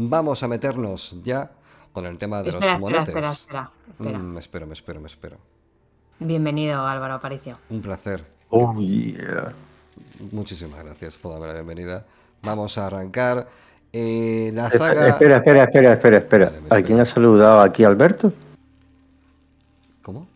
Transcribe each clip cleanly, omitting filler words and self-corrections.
vamos a meternos ya con el tema de los Espera, espera, espera, monetes. espera, espera. Me espero. Bienvenido, Álvaro Aparicio. Un placer. Oh, yeah. Muchísimas gracias por darme la bienvenida. Vamos a arrancar la saga. Espera. Vale, me ¿Alguien espero. ha saludado aquí a Alberto? ¿Cómo?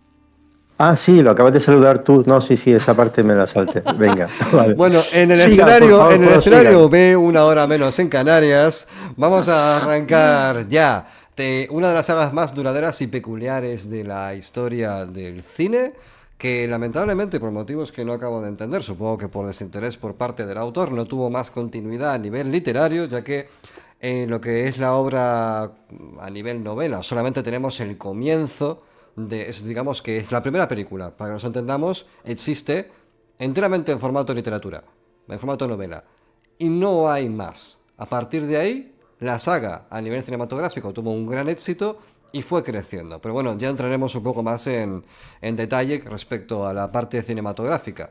Ah, sí, lo acabas de saludar tú. No, sí, esa parte me la salté. Venga, vale. Bueno, Sigan, por favor, en el escenario prosigan. ve una hora menos en Canarias. Vamos a arrancar ya de una de las sagas más duraderas y peculiares de la historia del cine, que lamentablemente por motivos que no acabo de entender, supongo que por desinterés por parte del autor, no tuvo más continuidad a nivel literario, ya que en lo que es la obra a nivel novela solamente tenemos el comienzo digamos que es la primera película, para que nos entendamos, existe enteramente en formato literatura, en formato novela. Y no hay más. A partir de ahí, la saga a nivel cinematográfico tuvo un gran éxito y fue creciendo. Pero bueno, ya entraremos un poco más en detalle respecto a la parte cinematográfica.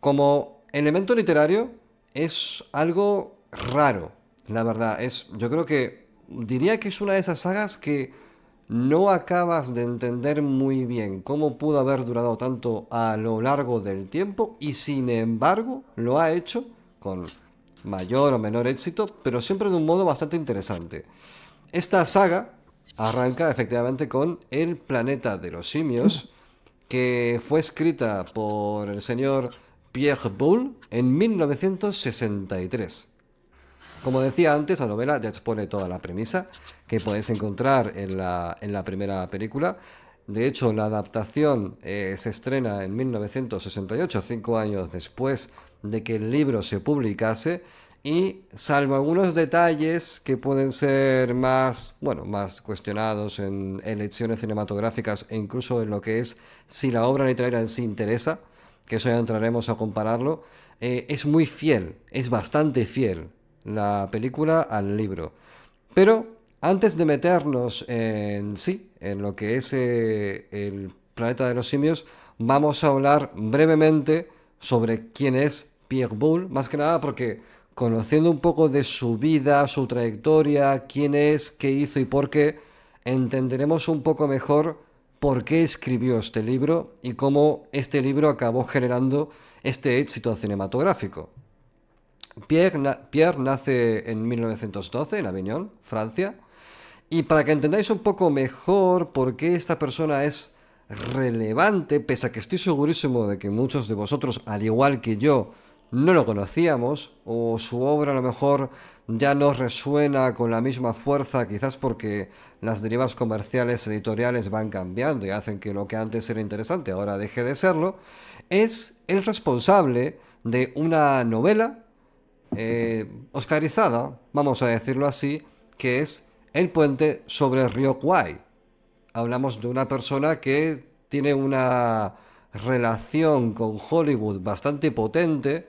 Como elemento literario, es algo raro, la verdad. Yo creo que diría que es una de esas sagas que no acabas de entender muy bien cómo pudo haber durado tanto a lo largo del tiempo y sin embargo lo ha hecho con mayor o menor éxito, pero siempre de un modo bastante interesante. Esta saga arranca efectivamente con El planeta de los simios, que fue escrita por el señor Pierre Boulle en 1963. Como decía antes, la novela ya expone toda la premisa que podéis encontrar en la primera película. De hecho, la adaptación se estrena en 1968, 5 años después de que el libro se publicase, y salvo algunos detalles que pueden ser más, bueno, más cuestionados en elecciones cinematográficas e incluso en lo que es si la obra literaria en sí interesa, que eso ya entraremos a compararlo, es muy fiel, es bastante fiel la película al libro. Pero antes de meternos en sí, en lo que es el planeta de los simios, vamos a hablar brevemente sobre quién es Pierre Boulle, más que nada porque conociendo un poco de su vida, su trayectoria, quién es, qué hizo y por qué, entenderemos un poco mejor por qué escribió este libro y cómo este libro acabó generando este éxito cinematográfico. Pierre nace en 1912 en Avignon, Francia, y para que entendáis un poco mejor por qué esta persona es relevante, pese a que estoy segurísimo de que muchos de vosotros, al igual que yo, no lo conocíamos, o su obra a lo mejor ya no resuena con la misma fuerza, quizás porque las derivas comerciales editoriales van cambiando y hacen que lo que antes era interesante ahora deje de serlo, es el responsable de una novela oscarizada, vamos a decirlo así, que es El puente sobre el río Kwai. Hablamos de una persona que tiene una relación con Hollywood bastante potente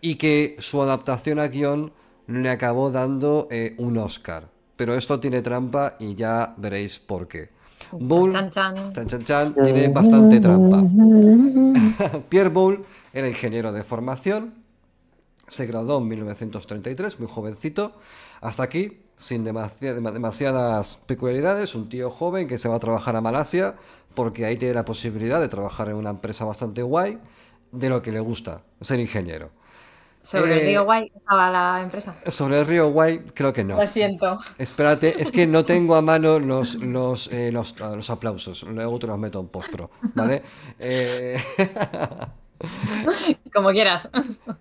y que su adaptación a guión le acabó dando un Oscar. Pero esto tiene trampa y ya veréis por qué. Chan, Bull, chan, chan. chan chan chan, tiene bastante trampa. Pierre Bull era ingeniero de formación, se graduó en 1933, muy jovencito. Hasta aquí, sin demasiadas peculiaridades, un tío joven que se va a trabajar a Malasia porque ahí tiene la posibilidad de trabajar en una empresa bastante guay, de lo que le gusta, ser ingeniero. Sobre el río Eh, Guay estaba la empresa. sobre el río Guay, creo que no. Lo siento. Espérate, es que no tengo a mano los aplausos, luego te los meto en postpro, ¿vale? Eh, Como quieras.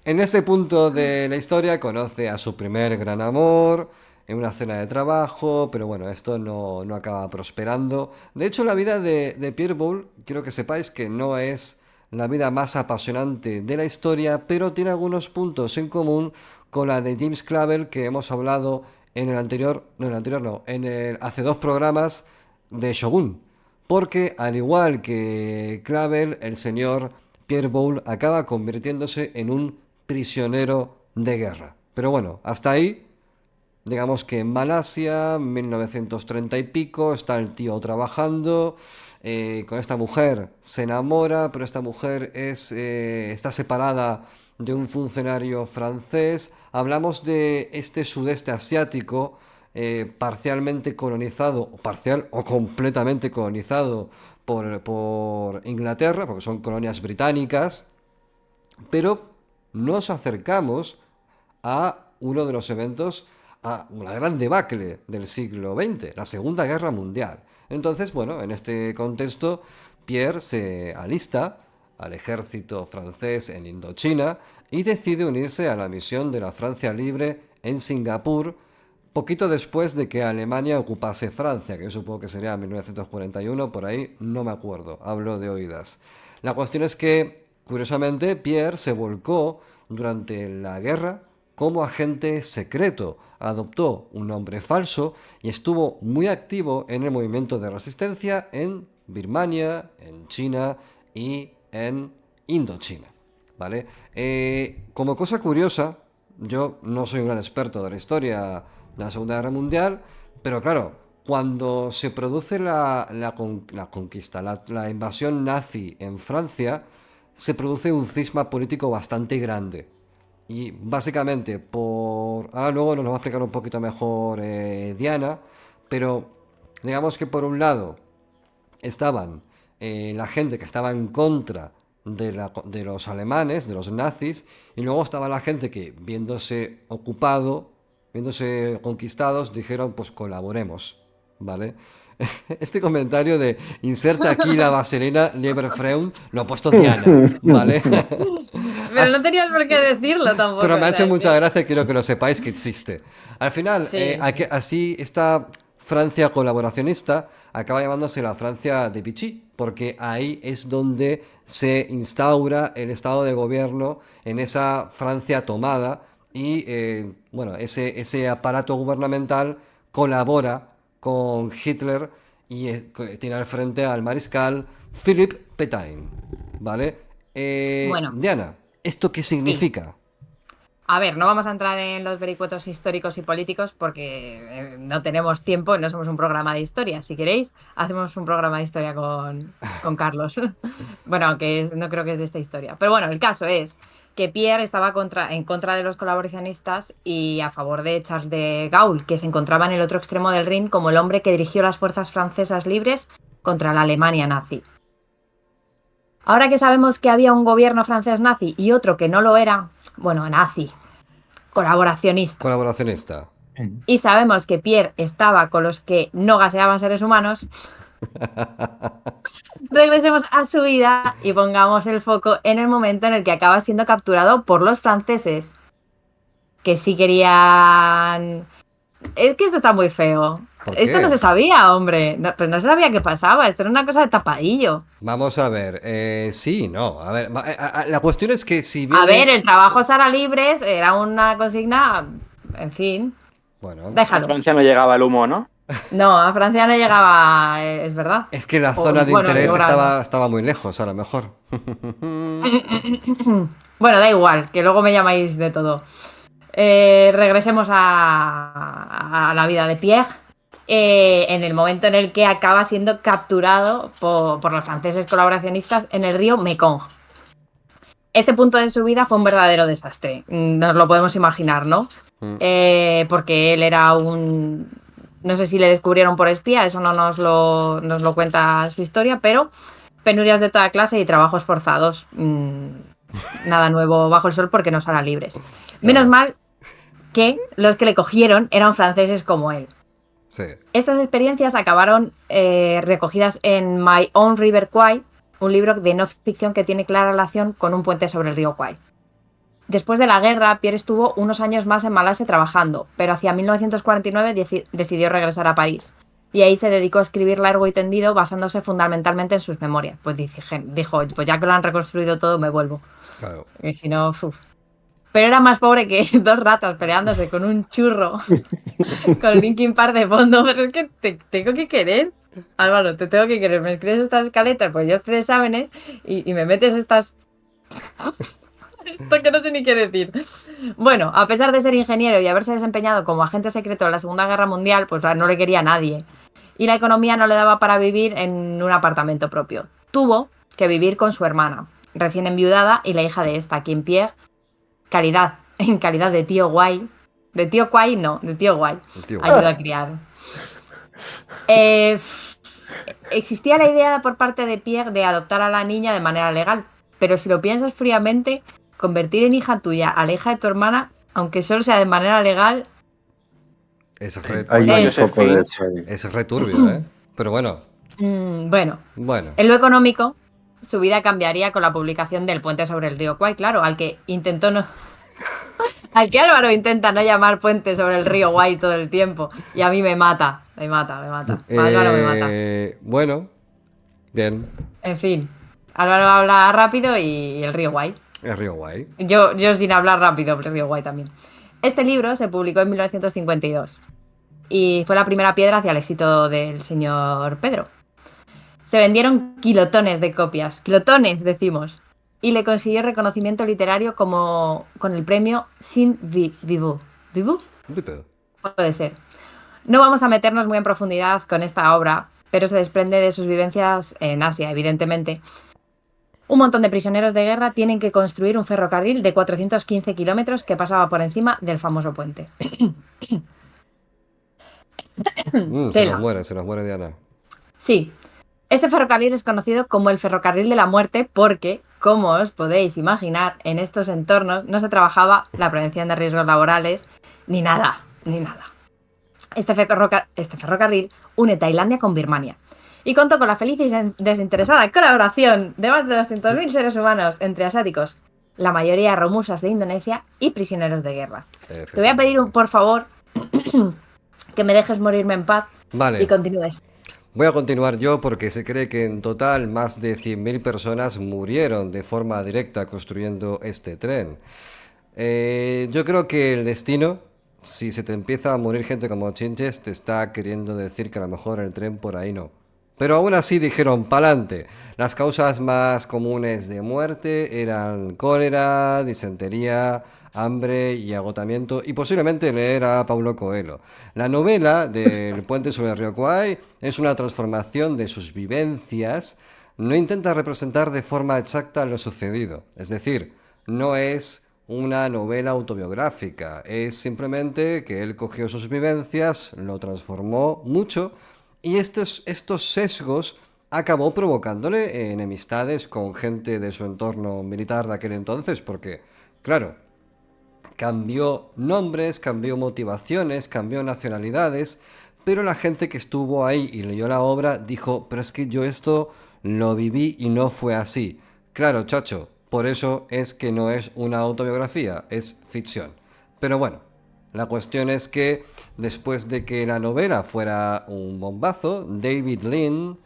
En este punto de la historia conoce a su primer gran amor en una cena de trabajo, pero bueno, esto no acaba prosperando. De hecho, la vida de Pierre Boulle, quiero que sepáis que no es la vida más apasionante de la historia, pero tiene algunos puntos en común con la de James Clavell que hemos hablado en el anterior no, hace dos programas de Shogun. Porque al igual que Clavel, el señor Pierre Boulle acaba convirtiéndose en un prisionero de guerra. Pero bueno, hasta ahí, digamos que en Malasia, 1930 y pico, está el tío trabajando, con esta mujer se enamora, pero esta mujer está separada de un funcionario francés. Hablamos de este sudeste asiático parcialmente colonizado, parcial o completamente colonizado por Inglaterra, porque son colonias británicas, pero nos acercamos a uno de los eventos, a una gran debacle del siglo XX, la Segunda Guerra Mundial. Entonces, bueno, en este contexto, Pierre se alista al ejército francés en Indochina y decide unirse a la misión de la Francia Libre en Singapur, poquito después de que Alemania ocupase Francia, que yo supongo que sería 1941, por ahí no me acuerdo, hablo de oídas. La cuestión es que, curiosamente, Pierre se volcó durante la guerra como agente secreto, adoptó un nombre falso y estuvo muy activo en el movimiento de resistencia en Birmania, en China y en Indochina. ¿Vale? Como cosa curiosa, yo no soy un gran experto de la historia de la Segunda Guerra Mundial, pero claro, cuando se produce la conquista, la invasión nazi en Francia, se produce un cisma político bastante grande. Y básicamente, ahora luego nos lo va a explicar un poquito mejor Diana, pero digamos que por un lado estaban la gente que estaba en contra de los alemanes, de los nazis, y luego estaba la gente que, viéndose conquistados, dijeron, pues colaboremos, ¿vale? Este comentario de inserta aquí la vaselina Leberfreund lo ha puesto Diana, ¿vale? Pero no tenías por qué decirlo tampoco. Pero me ha o hecho sea, es mucha que- gracia, quiero que lo sepáis que existe. Al final, Sí. así esta Francia colaboracionista acaba llamándose la Francia de Vichy, porque ahí es donde se instaura el estado de gobierno en esa Francia tomada y, bueno, ese aparato gubernamental colabora con Hitler y tiene al frente al mariscal Philippe Pétain, ¿vale? Bueno, Diana, ¿esto qué sí. significa? A ver, no vamos a entrar en los vericuetos históricos y políticos porque no tenemos tiempo, no somos un programa de historia. Si queréis, hacemos un programa de historia con Carlos. Bueno, no creo que es de esta historia. Pero bueno, el caso es que Pierre estaba en contra de los colaboracionistas y a favor de Charles de Gaulle, que se encontraba en el otro extremo del Rin como el hombre que dirigió las fuerzas francesas libres contra la Alemania nazi. Ahora que sabemos que había un gobierno francés nazi y otro que no lo era, bueno, nazi, colaboracionista, Colaboracionista. y sabemos que Pierre estaba con los que no gaseaban seres humanos, regresemos a su vida y pongamos el foco en el momento en el que acaba siendo capturado por los franceses, que sí querían... Es que esto está muy feo. ¿Por Esto no qué? se sabía, hombre. No, pues no se sabía qué pasaba. Esto era una cosa de tapadillo. Vamos a ver, sí, no, a ver, la cuestión es que si A ver, viene, el trabajo Sara Libres era una consigna... En fin, bueno, A déjalo. Francia no llegaba el humo, ¿no? No, a Francia no llegaba, es verdad. es que la O, zona de bueno, interés lograba. estaba muy lejos, a lo mejor. Bueno, da igual, que luego me llamáis de todo. Regresemos a la vida de Pierre. En el momento en el que acaba siendo capturado por los franceses colaboracionistas en el río Mekong. Este punto de su vida fue un verdadero desastre. Nos lo podemos imaginar, ¿no? Porque él era un... No sé si le descubrieron por espía, eso no nos lo cuenta su historia, pero penurias de toda clase y trabajos forzados. Nada nuevo bajo el sol porque no serán libres. Menos Claro. mal que los que le cogieron eran franceses como él. Sí, Estas experiencias acabaron recogidas en My Own River Kwai, un libro de no ficción que tiene clara relación con un puente sobre el río Kwai. Después de la guerra, Pierre estuvo unos años más en Malasia trabajando, pero hacia 1949 decidió regresar a París. Y ahí se dedicó a escribir largo y tendido, basándose fundamentalmente en sus memorias. Pues dijo, pues ya que lo han reconstruido todo, me vuelvo. claro. Y si no, uf. Pero era más pobre que dos ratas peleándose con un churro, con Linkin Park de fondo. Pero es que te tengo que querer. Álvaro, te tengo que querer. Me escribes estas escaletas, pues yo estoy de exámenes y me metes estas... Esto que no sé ni qué decir. Bueno, a pesar de ser ingeniero y haberse desempeñado como agente secreto en la Segunda Guerra Mundial, pues no le quería nadie. Y la economía no le daba para vivir en un apartamento propio. Tuvo que vivir con su hermana, recién enviudada, y la hija de esta, quien Pierre, en calidad de tío guay, De tío Kwai no, de tío Guay. El tío. Ayuda a criar. Existía la idea por parte de Pierre de adoptar a la niña de manera legal, pero si lo piensas fríamente, convertir en hija tuya a la hija de tu hermana, aunque solo sea de manera legal, Es re, Hay un Eso. poco de eso ahí. es re turbio, ¿eh? Pero bueno, bueno, bueno. en lo económico, su vida cambiaría con la publicación del puente sobre el río Kwai, claro, al que Álvaro intenta no llamar puente sobre el río Kwai todo el tiempo, y a mí me mata. Álvaro me mata. Bueno, bien. En fin, Álvaro habla rápido y el río Kwai. Es río guay. Yo sin hablar rápido, el río Kwai también. Este libro se publicó en 1952 y fue la primera piedra hacia el éxito del señor Pedro. Se vendieron kilotones de copias, kilotones decimos, y le consiguió reconocimiento literario como con el premio Saint-Vivu. ¿Vivu? Un pedo. Puede ser. No vamos a meternos muy en profundidad con esta obra, pero se desprende de sus vivencias en Asia, evidentemente. Un montón de prisioneros de guerra tienen que construir un ferrocarril de 415 kilómetros que pasaba por encima del famoso puente. Tela. Se nos muere Diana. Sí, este ferrocarril es conocido como el ferrocarril de la muerte porque, como os podéis imaginar, en estos entornos no se trabajaba la prevención de riesgos laborales ni nada. Este ferrocarril une Tailandia con Birmania y contó con la feliz y desinteresada colaboración de más de 200.000 seres humanos entre asiáticos, la mayoría romusas de Indonesia y prisioneros de guerra. Te voy a pedir, por favor, que me dejes morirme en paz Vale. y continúes. Voy a continuar yo porque se cree que en total más de 100.000 personas murieron de forma directa construyendo este tren. Yo creo que el destino, si se te empieza a morir gente como Chinches, te está queriendo decir que a lo mejor el tren por ahí no. Pero aún así dijeron pa'lante. Las causas más comunes de muerte eran cólera, disentería, hambre y agotamiento, y posiblemente leer a Paulo Coelho. La novela del Puente sobre el río Kwai es una transformación de sus vivencias, no intenta representar de forma exacta lo sucedido, es decir, no es una novela autobiográfica, es simplemente que él cogió sus vivencias, lo transformó mucho, y estos sesgos acabó provocándole enemistades con gente de su entorno militar de aquel entonces, porque, claro, cambió nombres, cambió motivaciones, cambió nacionalidades, pero la gente que estuvo ahí y leyó la obra dijo, pero es que yo esto lo viví y no fue así. Claro, chacho, por eso es que no es una autobiografía, es ficción. Pero bueno, la cuestión es que después de que la novela fuera un bombazo, David Lean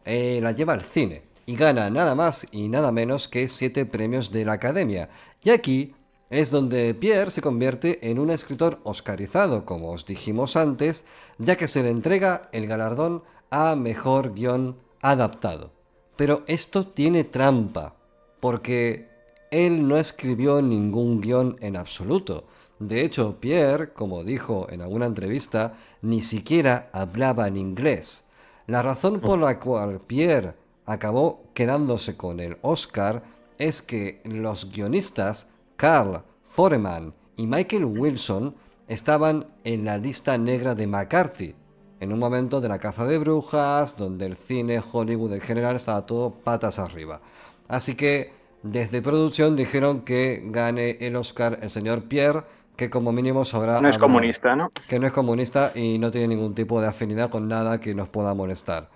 la lleva al cine y gana nada más y nada menos que 7 premios de la Academia. Y aquí es donde Pierre se convierte en un escritor oscarizado, como os dijimos antes, ya que se le entrega el galardón a mejor guión adaptado. Pero esto tiene trampa, porque él no escribió ningún guión en absoluto. De hecho, Pierre, como dijo en alguna entrevista, ni siquiera hablaba en inglés. La razón por la cual Pierre acabó quedándose con el Oscar es que los guionistas Carl Foreman y Michael Wilson estaban en la lista negra de McCarthy, en un momento de la caza de brujas, donde el cine, Hollywood en general, estaba todo patas arriba. Así que desde producción dijeron que gane el Oscar el señor Pierre, que como mínimo sabrá No es hablar, comunista, ¿no? que no es comunista y no tiene ningún tipo de afinidad con nada que nos pueda molestar.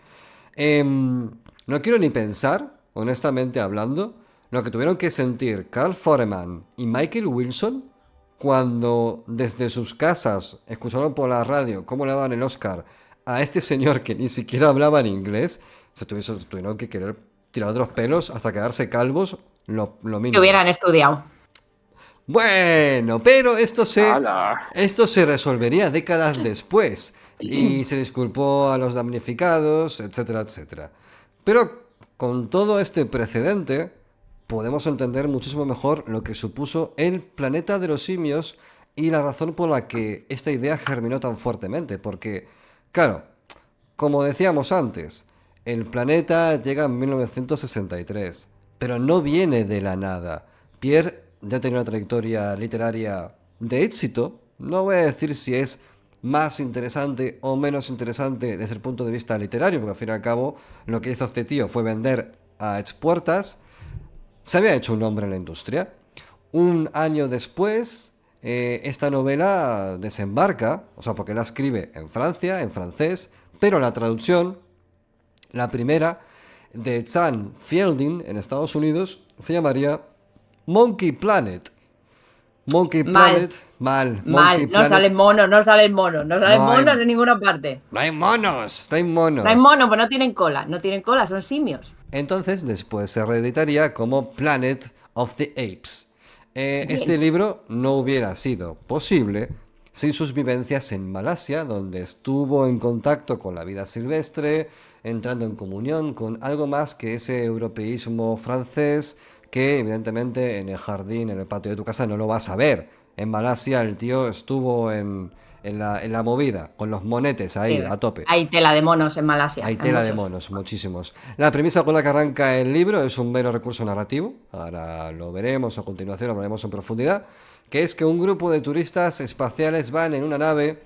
No quiero ni pensar, honestamente hablando, lo que tuvieron que sentir Carl Foreman y Michael Wilson cuando desde sus casas escucharon por la radio cómo le daban el Oscar a este señor que ni siquiera hablaba en inglés. Se tuvieron que querer tirar de los pelos hasta quedarse calvos, lo mínimo. Que hubieran estudiado. Bueno, pero esto ¡Hala! se resolvería décadas después y se disculpó a los damnificados, etcétera, etcétera. Pero con todo este precedente podemos entender muchísimo mejor lo que supuso el planeta de los simios y la razón por la que esta idea germinó tan fuertemente, porque, claro, como decíamos antes, el planeta llega en 1963, pero no viene de la nada. Pierre ya tenía una trayectoria literaria de éxito, No voy a decir si es más interesante o menos interesante desde el punto de vista literario, porque al fin y al cabo lo que hizo este tío fue vender a expuertas. Se había hecho un nombre en la industria. Un año después, esta novela desembarca, o sea, porque la escribe en Francia, en francés, pero la traducción, la primera, de Chan Fielding en Estados Unidos, se llamaría Monkey Planet. Monkey Mal, Planet, mal. Monkey mal. No salen Planet, monos, no salen monos, no salen no hay, monos en ninguna parte. no hay monos, no hay No hay monos. monos, pues no tienen cola, no tienen cola, son simios. Entonces, después se reeditaría como Planet of the Apes. Este Bien. libro no hubiera sido posible sin sus vivencias en Malasia, donde estuvo en contacto con la vida silvestre, entrando en comunión con algo más que ese europeísmo francés que evidentemente en el jardín, en el patio de tu casa no lo vas a ver. En Malasia el tío estuvo en la movida, con los monetes Sí, ahí, a tope. hay tela de monos en Malasia, Hay hay tela de muchos. monos, muchísimos. La premisa con la que arranca el libro es un mero recurso narrativo, ahora lo veremos a continuación, lo hablaremos en profundidad, que es que un grupo de turistas espaciales van en una nave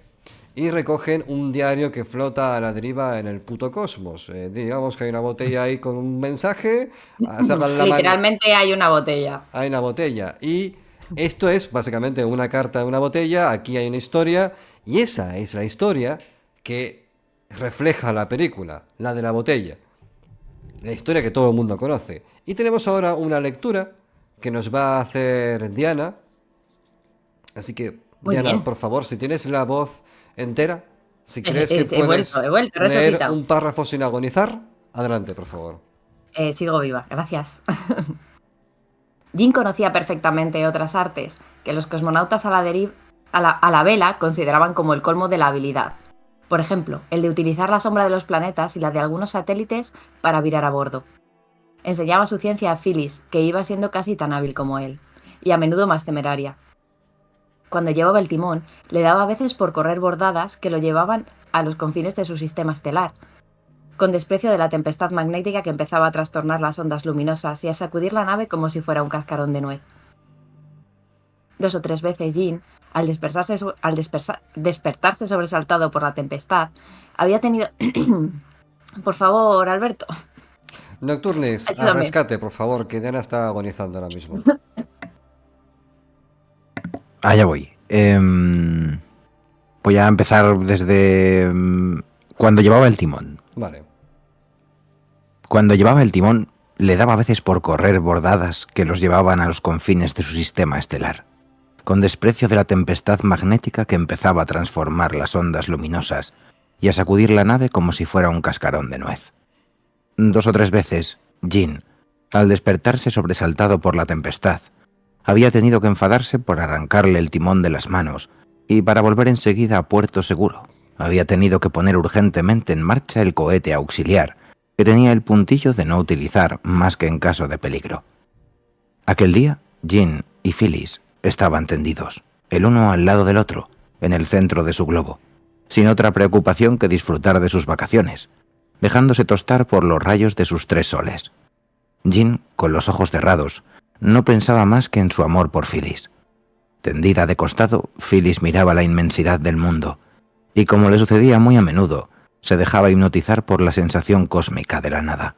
y recogen un diario que flota a la deriva en el puto cosmos. Digamos que hay una botella ahí con un mensaje, sacan la mano, Literalmente hay una botella. hay una botella y esto es básicamente una carta de una botella, aquí hay una historia y esa es la historia que refleja la película, la de la botella, la historia que todo el mundo conoce. Y tenemos ahora una lectura que nos va a hacer Diana, así que Muy Diana, bien. por favor, si tienes la voz entera, si crees que He puedes vuelto, he leer resucitado. un párrafo sin agonizar, adelante, por favor. Sigo viva, gracias. Jin conocía perfectamente otras artes que los cosmonautas a la vela consideraban como el colmo de la habilidad. Por ejemplo, el de utilizar la sombra de los planetas y la de algunos satélites para virar a bordo. Enseñaba su ciencia a Phyllis, que iba siendo casi tan hábil como él, y a menudo más temeraria. Cuando llevaba el timón, le daba a veces por correr bordadas que lo llevaban a los confines de su sistema estelar, con desprecio de la tempestad magnética que empezaba a trastornar las ondas luminosas y a sacudir la nave como si fuera un cascarón de nuez. 2 o 3 veces Jean, despertarse sobresaltado por la tempestad, había tenido... Por favor, Alberto, Nocturnis, al ayúdame. rescate, por favor, que Diana está agonizando ahora mismo. Allá voy. Voy a empezar desde cuando llevaba el timón. Vale. Cuando llevaba el timón, le daba a veces por correr bordadas que los llevaban a los confines de su sistema estelar, con desprecio de la tempestad magnética que empezaba a transformar las ondas luminosas y a sacudir la nave como si fuera un cascarón de nuez. 2 o 3 veces, Jean, al despertarse sobresaltado por la tempestad, había tenido que enfadarse por arrancarle el timón de las manos y para volver enseguida a puerto seguro, había tenido que poner urgentemente en marcha el cohete auxiliar, que tenía el puntillo de no utilizar más que en caso de peligro. Aquel día, Jean y Phyllis estaban tendidos, el uno al lado del otro, en el centro de su globo, sin otra preocupación que disfrutar de sus vacaciones, dejándose tostar por los rayos de sus 3 soles. Jean, con los ojos cerrados, no pensaba más que en su amor por Phyllis. Tendida de costado, Phyllis miraba la inmensidad del mundo, y como le sucedía muy a menudo, se dejaba hipnotizar por la sensación cósmica de la nada.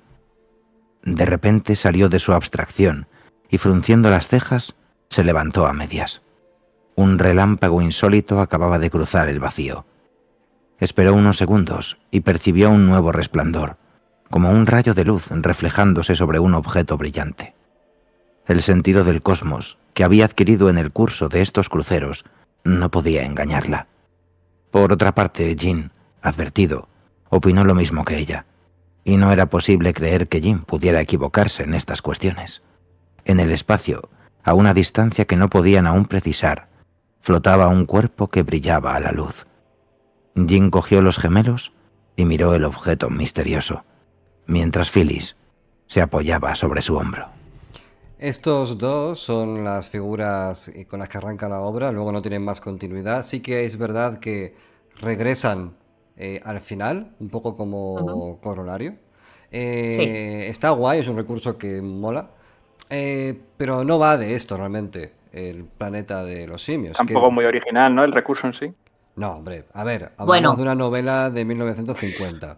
De repente salió de su abstracción y, frunciendo las cejas, se levantó a medias. Un relámpago insólito acababa de cruzar el vacío. Esperó unos segundos y percibió un nuevo resplandor, como un rayo de luz reflejándose sobre un objeto brillante. El sentido del cosmos, que había adquirido en el curso de estos cruceros, no podía engañarla. Por otra parte, Jean, advertido, opinó lo mismo que ella, y no era posible creer que Jean pudiera equivocarse en estas cuestiones. En el espacio, a una distancia que no podían aún precisar, flotaba un cuerpo que brillaba a la luz. Jean cogió los gemelos y miró el objeto misterioso, mientras Phyllis se apoyaba sobre su hombro. Estos dos son las figuras con las que arranca la obra, luego no tienen más continuidad. Sí que es verdad que regresan al final, un poco Ujú. como corolario. Sí, Está guay, es un recurso que mola, pero no va de esto realmente. el planeta de los simios. Tampoco muy original, ¿no? El recurso en sí. No, hombre, a ver, hablamos Bueno. de una novela de 1950.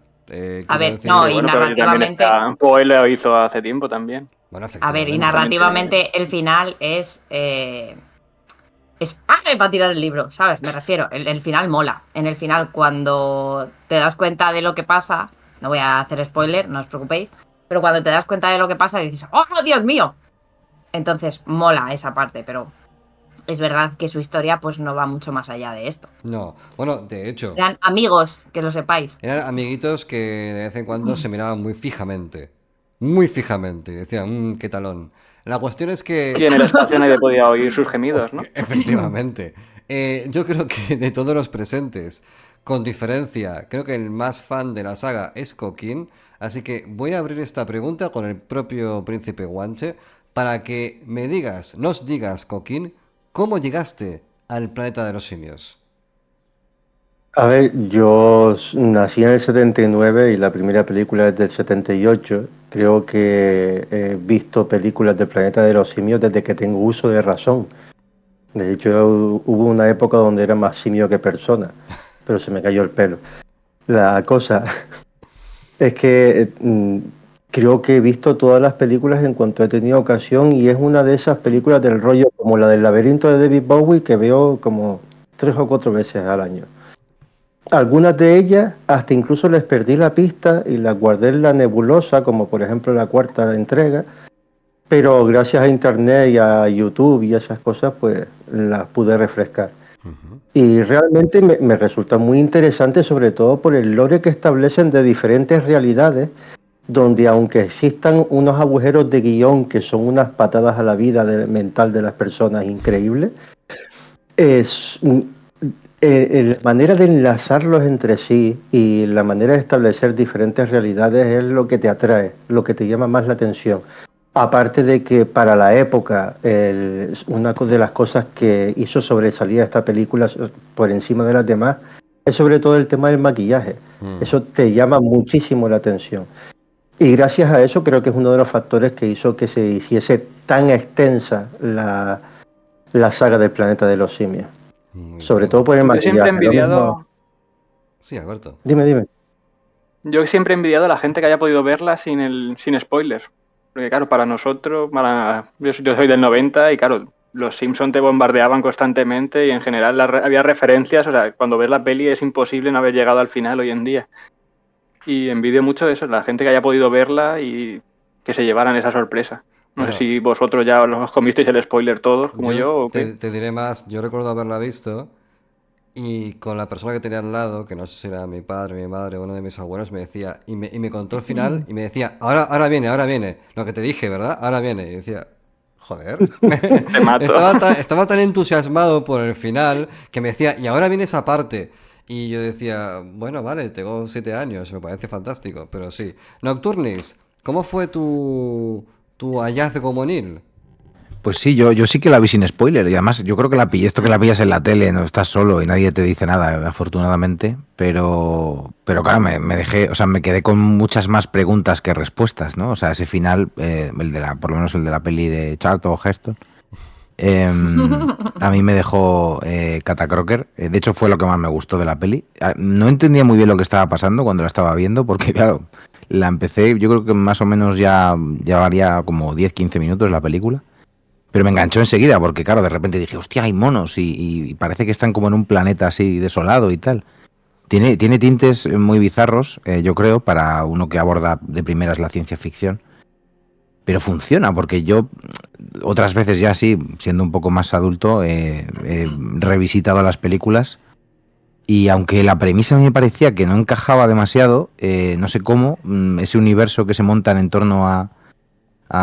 A ver, Decir... no, Sí, y bueno, pero también narrativamente... está... Poe lo hizo hace tiempo también. Bueno, A ver, y efectivamente. narrativamente el final es... para tirar el libro, ¿sabes? Me refiero, el final mola. En el final, cuando te das cuenta de lo que pasa, no voy a hacer spoiler, no os preocupéis, pero cuando te das cuenta de lo que pasa, dices, ¡oh, Dios mío! Entonces, mola esa parte, pero es verdad que su historia pues no va mucho más allá de esto. No, bueno, de hecho, Eran amigos, que lo sepáis. eran amiguitos que de vez en cuando se miraban muy fijamente. Muy fijamente. Y decían, qué talón. La cuestión es Y en que, el espacio nadie podía oír sus gemidos, ¿no? efectivamente, yo creo que de todos los presentes, con diferencia, creo que el más fan de la saga es Coquín. Así que voy a abrir esta pregunta con el propio príncipe Guanche para que me digas, nos digas, Coquín, ¿cómo llegaste al planeta de los simios? A ver, yo nací en el 79 y la primera película es del 78. Creo que he visto películas del Planeta de los Simios desde que tengo uso de razón. De hecho, hubo una época donde era más simio que persona, pero se me cayó el pelo. La cosa es que creo que he visto todas las películas en cuanto he tenido ocasión y es una de esas películas del rollo como la del laberinto de David Bowie que veo como 3 o 4 veces al año. Algunas de ellas hasta incluso les perdí la pista y las guardé en la nebulosa, como por ejemplo la cuarta entrega, pero gracias a internet y a YouTube y esas cosas, pues las pude refrescar. Y realmente me resulta muy interesante, sobre todo por el lore que establecen de diferentes realidades, donde aunque existan unos agujeros de guión que son unas patadas a la vida mental de las personas increíbles, es la manera de enlazarlos entre sí y la manera de establecer diferentes realidades es lo que te atrae, lo que te llama más la atención. Aparte de que para la época, una de las cosas que hizo sobresalir a esta película por encima de las demás es sobre todo el tema del maquillaje. Eso te llama muchísimo la atención. Y gracias a eso creo que es uno de los factores que hizo que se hiciese tan extensa la saga del Planeta de los Simios. Muy Sobre bien. todo por el Yo siempre he maquillaje. Lo mismo... envidiado... Sí, Alberto. Dime. Yo siempre he envidiado a la gente que haya podido verla sin spoilers. Porque claro, para nosotros, yo soy del 90 y claro, los Simpsons te bombardeaban constantemente y en general había referencias, o sea, cuando ves la peli es imposible no haber llegado al final hoy en día. Y envidio mucho eso, la gente que haya podido verla y que se llevaran esa sorpresa. No Bueno, sé si vosotros ya os comisteis el spoiler todos, como yo, o qué. te diré más, yo recuerdo haberla visto y con la persona que tenía al lado, que no sé si era mi padre, mi madre o uno de mis abuelos, me decía, y me contó el final y me decía, ahora viene, lo que te dije, ¿verdad? Ahora viene. Y decía, joder, Te mato. estaba tan entusiasmado por el final que me decía, y ahora viene esa parte. Y yo decía, bueno, vale, tengo 7 años, me parece fantástico, pero sí. Nocturnis, ¿cómo fue tu hallazgo monil? Pues sí, yo sí que la vi sin spoiler y además yo creo que la pillé, esto que la pillas en la tele, no estás solo y nadie te dice nada, afortunadamente, pero claro, me dejé, o sea, me quedé con muchas más preguntas que respuestas, ¿no? O sea, ese final, por lo menos el de la peli de Charlton Heston, a mí me dejó Catacroker. De hecho fue lo que más me gustó de la peli. No entendía muy bien lo que estaba pasando cuando la estaba viendo porque claro, la empecé, yo creo que más o menos ya llevaría como 10-15 minutos la película. Pero me enganchó enseguida porque, claro, de repente dije, hostia, hay monos y parece que están como en un planeta así desolado y tal. Tiene tintes muy bizarros, yo creo, para uno que aborda de primeras la ciencia ficción. Pero funciona porque yo otras veces ya sí, siendo un poco más adulto, he revisitado las películas y aunque la premisa me parecía que no encajaba demasiado, no sé cómo, ese universo que se montan en torno a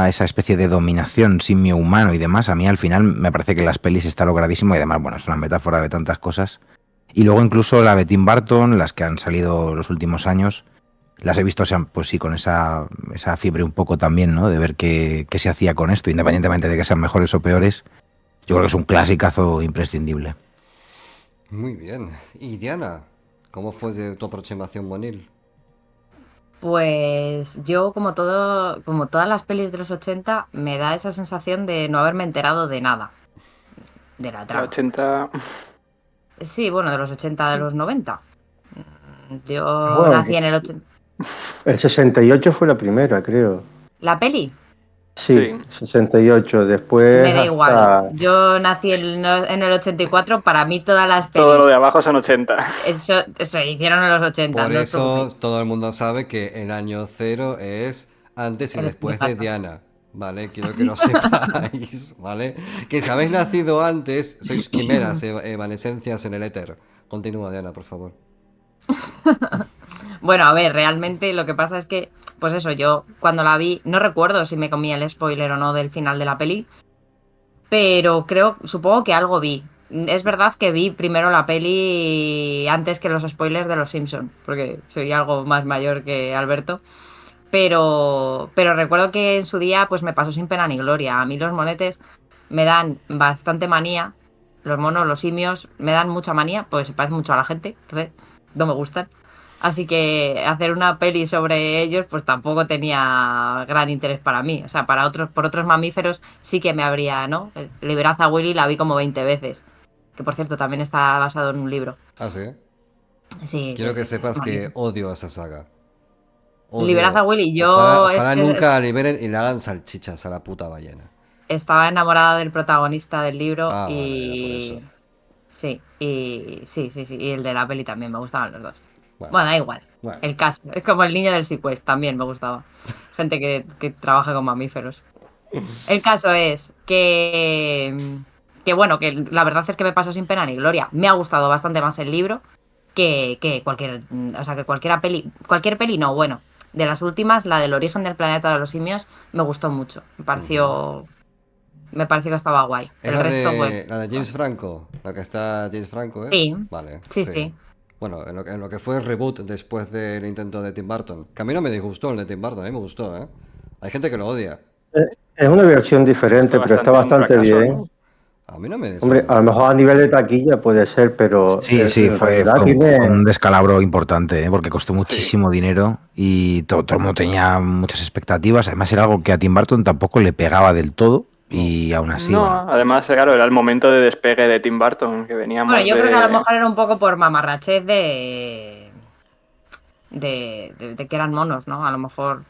esa especie de dominación simio-humano y demás, a mí al final me parece que las pelis está logradísimo y además, bueno, es una metáfora de tantas cosas. Y luego incluso la de Tim Burton, las que han salido los últimos años, las he visto, o sea, pues sí, con esa fiebre un poco también, ¿no? De ver qué se hacía con esto, independientemente de que sean mejores o peores. Yo creo que es un clasicazo imprescindible. Muy bien. Y Diana, ¿cómo fue tu aproximación monil? Pues yo, como todas las pelis de los 80, me da esa sensación de no haberme enterado de nada. de la La trama. 80. Sí, bueno, de los 80, de los 90. Yo Bueno, nací en el 80. el 68 fue la primera, creo. ¿La peli? Sí, Sí. 68. Me Después da igual. hasta... Yo nací en el 84. Para mí todas las Todo lo de pelis abajo son 80. eso se hicieron en los 80, Por no os eso preocupéis. todo el mundo sabe que el año cero es antes y El después de 84. Diana. ¿Vale? Quiero que lo sepáis, ¿vale? Que si habéis nacido antes, sois quimeras, evanescencias en el éter. Continúa, Diana, por favor. Bueno, a ver, realmente lo que pasa es que, pues eso, yo cuando la vi, no recuerdo si me comí el spoiler o no del final de la peli, pero supongo que algo vi. Es verdad que vi primero la peli antes que los spoilers de Los Simpson, porque soy algo más mayor que Alberto. Pero recuerdo que en su día pues me pasó sin pena ni gloria. A mí los monetes me dan bastante manía. Los monos, los simios, me dan mucha manía, pues se parecen mucho a la gente, entonces no me gustan. Así que hacer una peli sobre ellos pues tampoco tenía gran interés para mí. O sea, por otros mamíferos sí que me habría, ¿no? Liberad a Willy la vi como 20 veces. Que por cierto también está basado en un libro. Ah, sí. Sí, sí, Quiero que sí, sepas que magnífico. odio esa saga. Liberad Odio. a Willy, Ojalá, yo es ojalá que nunca la liberen y le hagan salchichas a la puta ballena. estaba enamorada del protagonista del libro Ah, vale, era por eso. y sí, sí, y el de la peli también me gustaban los dos. Bueno, Bueno, da igual. bueno. El caso, es como el niño del Sequest, también me gustaba. Gente que trabaja con mamíferos. El caso es que bueno, que la verdad es que me pasó sin pena ni gloria. Me ha gustado bastante más el libro que cualquier, o sea, que cualquier peli no, bueno. De las últimas, la del origen del planeta de los simios, me gustó mucho. Me pareció que estaba guay. Es El resto, pues, la de James Franco. La que está James Franco sí, es. Vale, sí, sí. sí. Bueno, en lo que fue el reboot después del intento de Tim Burton. Que a mí no me disgustó el de Tim Burton, a mí me gustó, ¿eh? Hay gente que lo odia. Es una versión diferente, Fue pero está un bastante fracaso, bien. ¿no? A mí no me Hombre, a lo desagradó. mejor a nivel de taquilla puede ser, pero Sí, sí, en realidad fue un tiene... descalabro importante, ¿eh? Porque costó Sí. muchísimo dinero y todo el mundo tenía muchas expectativas. Además era algo que a Tim Burton tampoco le pegaba del todo y aún así, bueno. No, además, claro, era el momento de despegue de Tim Burton, que Bueno, veníamos yo creo que a lo de... mejor era un poco por mamarrachez de que eran monos, ¿no? A lo mejor,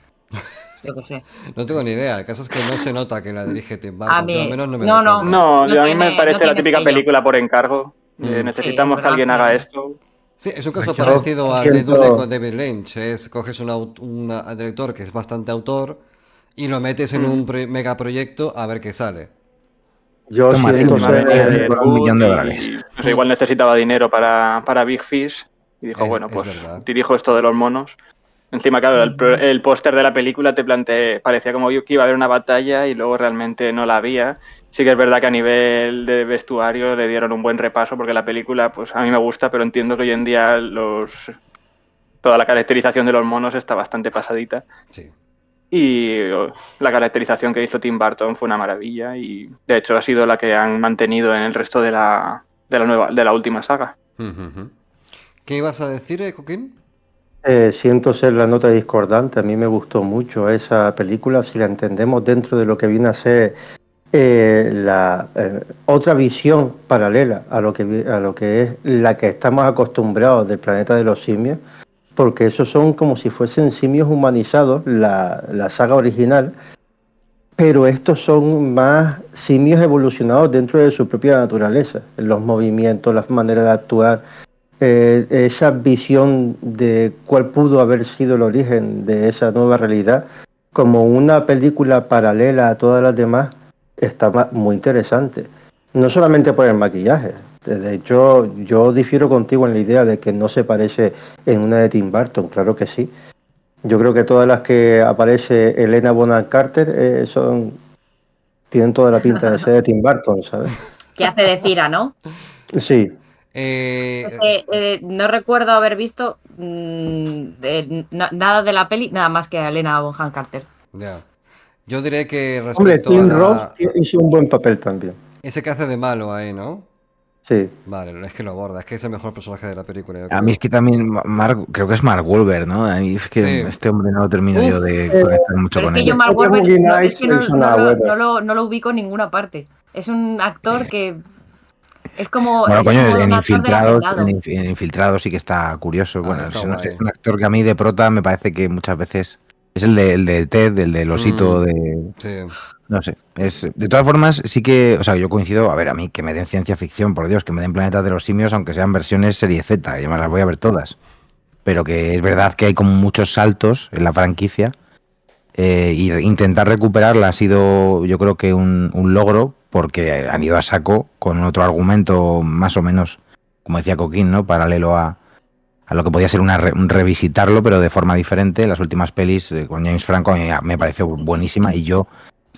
yo qué sé. No tengo ni idea. El caso es que no se nota que la dirige Tim A Burton. Yo al mí, menos no me doy no, no, cuenta. No, no a mí me no parece la tiene típica sello. película por encargo. Mm. Sí, es Necesitamos que verdad alguien haga que esto. Sí, es un caso Pues yo parecido al de Dune con siento... David Lynch. Coges un director que es bastante autor y lo metes en un megaproyecto a ver qué sale. Yo Toma, Y siento Tim, encima venía ser... de por $1 millón. Boot y no sé, igual necesitaba dinero para Big Fish. Y dijo, bueno, Es pues verdad. dirijo esto de los monos. Encima, claro, el póster de la película parecía como que iba a haber una batalla y luego realmente no la había. Sí que es verdad que a nivel de vestuario le dieron un buen repaso porque la película, pues a mí me gusta, pero entiendo que hoy en día toda la caracterización de los monos está bastante pasadita. Sí. Y la caracterización que hizo Tim Burton fue una maravilla y de hecho ha sido la que han mantenido en el resto de la última saga. ¿Qué ibas a decir, Coquín? Siento ser la nota discordante. A mí me gustó mucho esa película, si la entendemos dentro de lo que viene a ser la otra visión paralela a lo que es la que estamos acostumbrados del planeta de los simios, porque esos son como si fuesen simios humanizados, la saga original, pero estos son más simios evolucionados dentro de su propia naturaleza, los movimientos, las maneras de actuar, esa visión de cuál pudo haber sido el origen de esa nueva realidad, como una película paralela a todas las demás, está muy interesante. No solamente por el maquillaje. De hecho, yo difiero contigo en la idea de que no se parece en una de Tim Burton, claro que sí. Yo creo que todas las que aparece Helena Bonham Carter tienen toda la pinta de ser de Tim Burton, ¿sabes? Que hace de Cira, ¿no? Sí, Es que no recuerdo haber visto nada de la peli, nada más que a Elena Bonham Carter. Ya. Yo diré que hombre, respecto a Tim Roth hizo un buen papel también. ese que hace de malo ahí, ¿no? Sí. Vale, es que lo aborda, es que es el mejor personaje de la película, yo A mí es creo. que también, creo que es Mark Wahlberg, ¿no? A mí es que Sí, este hombre no termino yo Uf, de conectar mucho pero es con que yo él. Mark Después de Wahlberg Boogie no, es Nights que no, hizo nada bueno. no lo ubico en ninguna parte. Es un actor que Es como, Bueno, es coño, como en un actor del Infiltrados, hacendado. en Infiltrados sí que está curioso. Bueno, está no sé, guay. es un actor que a mí de prota me parece que muchas veces es el de Ted, el del osito Mm, de... sí. No sé, de todas formas sí que, o sea, yo coincido, a ver, a mí que me den ciencia ficción, por Dios, que me den Planeta de los Simios, aunque sean versiones serie Z, y además las voy a ver todas. Pero que es verdad que hay como muchos saltos en la franquicia. Y intentar recuperarla ha sido, yo creo que un logro, porque han ido a saco con otro argumento más o menos, como decía Coquín, ¿no? Paralelo a lo que podía ser un revisitarlo, pero de forma diferente. Las últimas pelis con James Franco a mí me pareció buenísima y yo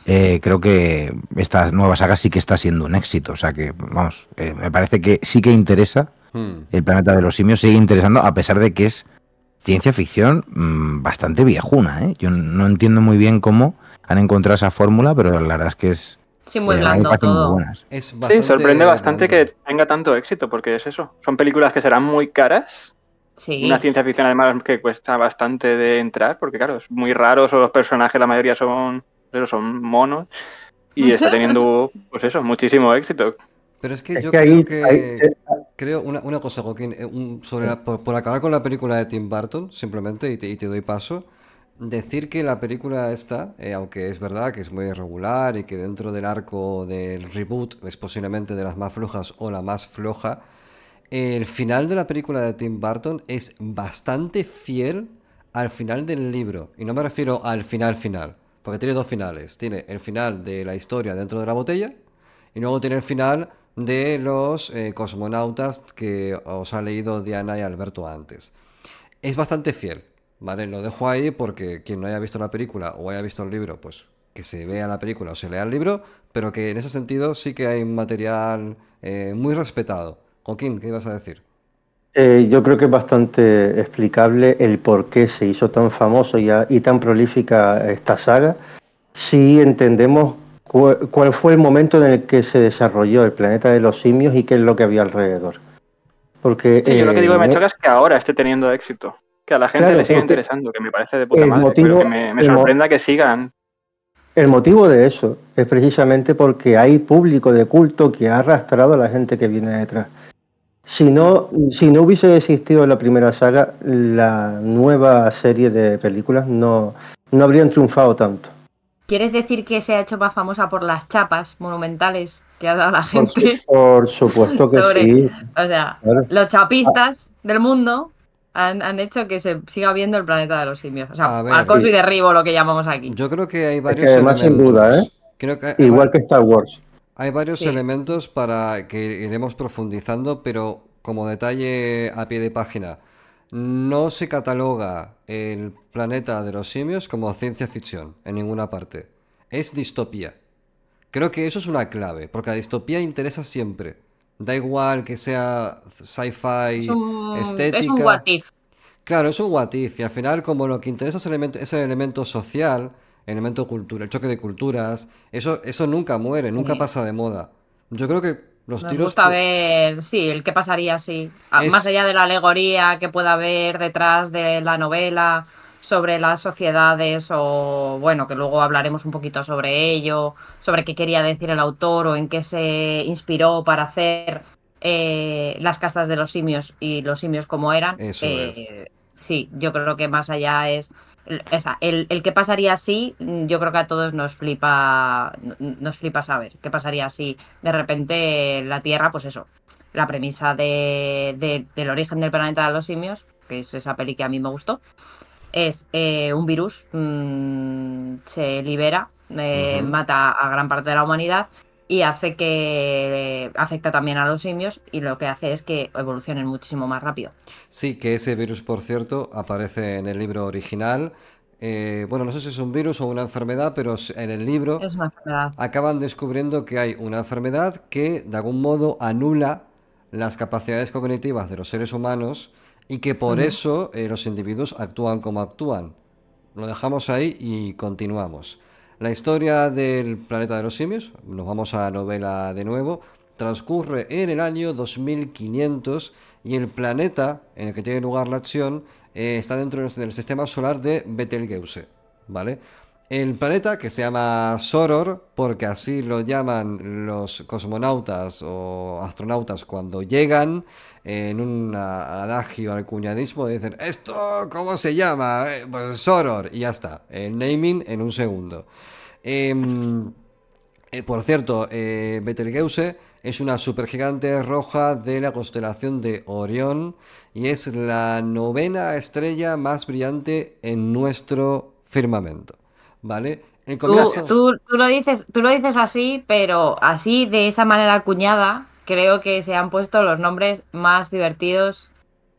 creo que esta nueva saga sí que está siendo un éxito. O sea que, vamos, me parece que sí que interesa Mm. el planeta de los simios, sigue interesando, a pesar de que es ciencia ficción bastante viejuna, ¿eh? Yo no entiendo muy bien cómo han encontrado esa fórmula, pero la verdad es que es... Sí, muy a mí me blando parecen muy todo. buenas. Es Sí, sorprende bastante bastante blando. que tenga tanto éxito, porque es eso. Son películas que serán muy caras. Una Sí. ciencia ficción además que cuesta bastante de entrar, porque claro, es muy raro, son los personajes, la mayoría son monos, y está teniendo, pues eso, muchísimo éxito. Pero es que Es yo que creo ahí, creo una cosa, Joaquín, por acabar con la película de Tim Burton, simplemente, y te doy paso, decir que la película esta, aunque es verdad que es muy irregular y que dentro del arco del reboot es posiblemente de las más flojas o la más floja, el final de la película de Tim Burton es bastante fiel al final del libro. Y no me refiero al final final, porque tiene dos finales. Tiene el final de la historia dentro de la botella y luego tiene el final de los cosmonautas que os ha leído Diana y Alberto antes. Es bastante fiel, ¿vale? Lo dejo ahí porque quien no haya visto la película o haya visto el libro, pues que se vea la película o se lea el libro, pero que en ese sentido sí que hay un material muy respetado. Joaquín, ¿qué ibas a decir? yo creo que es bastante explicable el por qué se hizo tan famoso y tan prolífica esta saga, si entendemos cuál fue el momento en el que se desarrolló el planeta de los simios y qué es lo que había alrededor. Porque Sí, yo lo que digo que me choca es que ahora esté teniendo éxito, que a la gente le claro, siga porque interesando, que me parece de puta el madre, pero que motivo, me el, mo- sorprenda que sigan. el motivo de eso es precisamente porque hay público de culto que ha arrastrado a la gente que viene detrás. Si no hubiese existido la primera saga, la nueva serie de películas no habrían triunfado tanto. ¿Quieres decir que se ha hecho más famosa por las chapas monumentales que ha dado la Por, su- gente por supuesto que sobre, sí. o sea, Claro. los chapistas del mundo han hecho que se siga viendo el planeta de los simios? O sea, A ver, acoso y Sí. derribo, lo que llamamos aquí. yo creo que hay Es que varios además, sin duda, elementos. Creo que igual que Star Wars. hay varios Sí. elementos para que iremos profundizando, pero como detalle a pie de página, no se cataloga el planeta de los simios como ciencia ficción en ninguna parte. Es distopía. Creo que eso es una clave, porque la distopía interesa siempre. Da igual que sea sci-fi, Es un what estética. if. Claro, es un what if, y al final como lo que interesa es el elemento social, el elemento cultura, el choque de culturas, eso nunca muere, nunca Sí. pasa de moda. Yo creo que los Nos tiros gusta ver, sí, el qué pasaría si, más es allá de la alegoría que pueda haber detrás de la novela sobre las sociedades o, bueno, que luego hablaremos un poquito sobre ello, sobre qué quería decir el autor o en qué se inspiró para hacer las castas de los simios y los simios como eran. eso es. Sí, yo creo que más allá es... El qué pasaría si, yo creo que a todos nos flipa saber qué pasaría si de repente la Tierra, pues eso, la premisa del origen del planeta de los simios, que es esa peli que a mí me gustó, es un virus, se libera, Ujú. mata a gran parte de la humanidad y hace que afecta también a los simios y lo que hace es que evolucionen muchísimo más rápido. Sí, que ese virus, por cierto, aparece en el libro original. Bueno, no sé si es un virus o una enfermedad, pero en el libro Es una enfermedad. acaban descubriendo que hay una enfermedad que de algún modo anula las capacidades cognitivas de los seres humanos y que por Ujú. eso los individuos actúan como actúan. Lo dejamos ahí y continuamos. La historia del planeta de los simios, nos vamos a la novela de nuevo, transcurre en el año 2500 y el planeta en el que tiene lugar la acción está dentro del sistema solar de Betelgeuse, ¿vale? El planeta, que se llama Soror, porque así lo llaman los cosmonautas o astronautas cuando llegan, en un adagio al cuñadismo, dicen, ¿esto cómo se llama? Pues Soror, y ya está. El naming en un segundo. Em, por cierto, Betelgeuse es una supergigante roja de la constelación de Orión y es la novena estrella más brillante en nuestro firmamento. ¿Vale? El comienzo, Tú lo dices así, pero así, de esa manera acuñada, creo que se han puesto los nombres más divertidos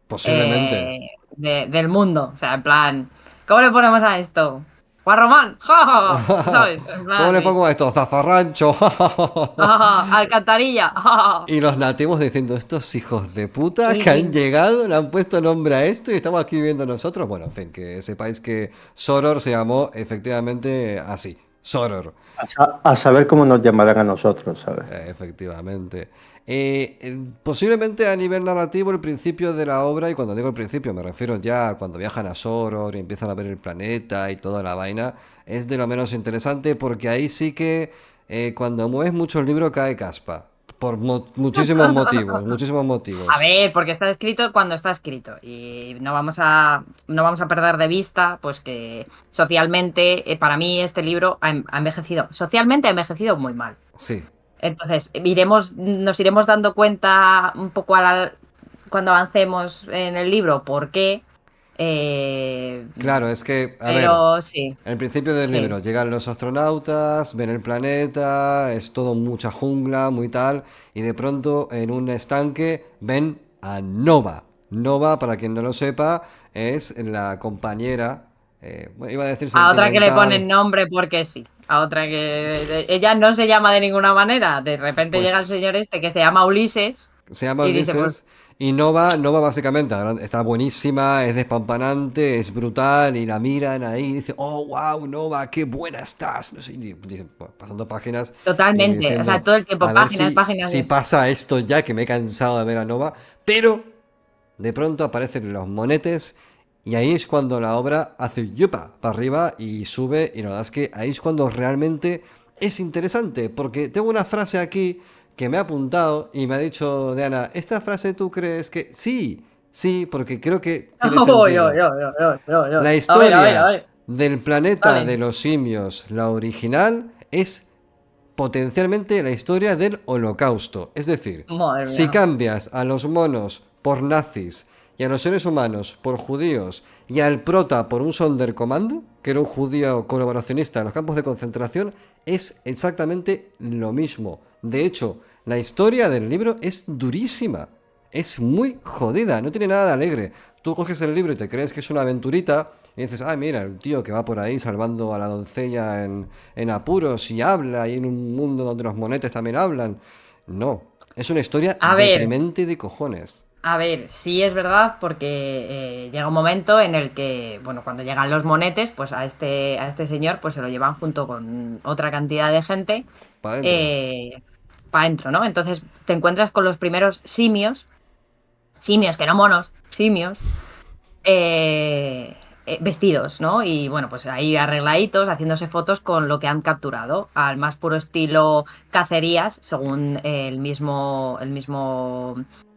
posiblemente. del mundo. O sea, en plan, ¿cómo le ponemos a esto? Juan Román, ¡ja, ja, ja! ¿Sabes? En plan ¿Cómo le así. pongo a esto? Zafarrancho. ¡Ja, ja! Alcantarilla, ¡ja, ja! Y los nativos diciendo, estos hijos de puta Sí, que han sí. llegado, le han puesto nombre a esto y estamos aquí viviendo nosotros. Bueno, en fin, que sepáis que Soror se llamó efectivamente así, Soror. A saber cómo nos llamarán a nosotros, ¿sabes? Efectivamente. Posiblemente a nivel narrativo el principio de la obra, y cuando digo el principio me refiero ya a cuando viajan a Soror y empiezan a ver el planeta y toda la vaina, es de lo menos interesante porque ahí sí que cuando mueves mucho el libro cae caspa. Por muchísimos motivos, muchísimos A motivos. ver, porque está escrito cuando está escrito y no vamos a perder de vista pues que socialmente, para mí este libro ha envejecido, socialmente ha envejecido muy mal. Sí. Entonces, nos iremos dando cuenta un poco cuando avancemos en el libro por qué. eh, Claro, es que, a ver, pero sí, el principio del sí. libro, llegan los astronautas, ven el planeta, es todo mucha jungla, muy tal, y de pronto en un estanque ven a Nova. Nova, para quien no lo sepa, es la compañera, bueno, iba a decir A otra que le sentimental, ponen nombre porque sí. A otra que ella no se llama de ninguna manera. De repente llega el pues señor este que se llama Ulises se llama y dice, pues, Ulises. Y Nova básicamente está buenísima, es despampanante, es brutal, y la miran ahí y dice, oh, wow, Nova, qué buena estás. No sé, bueno, pasando páginas y totalmente. O sea, diciendo, todo el tiempo, a ver páginas, páginas si de... pasa esto ya, que me he cansado de ver a Nova. Pero de pronto aparecen los monetes y ahí es cuando la obra hace yupa para arriba y sube. Y la verdad es que ahí es cuando realmente es interesante, porque tengo una frase aquí que me ha apuntado y me ha dicho Diana, ¿esta frase tú crees que sí? Sí, porque creo que tiene Uy, uy, sentido. uy, uy, uy, uy. La A ver, a ver, a historia ver. del planeta Dale. de los simios, la original, es potencialmente la historia del Holocausto. Es decir, Madre si mía. cambias a los monos por nazis y a los seres humanos por judíos y al prota por un Sonderkommando, que era un judío colaboracionista en los campos de concentración, es exactamente lo mismo. De hecho, la historia del libro es durísima. Es muy jodida, no tiene nada de alegre. Tú coges el libro y te crees que es una aventurita y dices, ah, mira, un tío que va por ahí salvando a la doncella en apuros y habla y en un mundo donde los monetes también hablan. No, es una historia A ver, deprimente de cojones. sí es verdad, porque llega un momento en el que, bueno, cuando llegan los monetes, pues a este señor, pues se lo llevan junto con otra cantidad de gente Para adentro. para adentro, ¿no? Entonces te encuentras con los primeros simios, que no monos, simios, vestidos, ¿no? Y bueno, pues ahí arregladitos, haciéndose fotos con lo que han capturado, al más puro estilo cacerías, según el mismo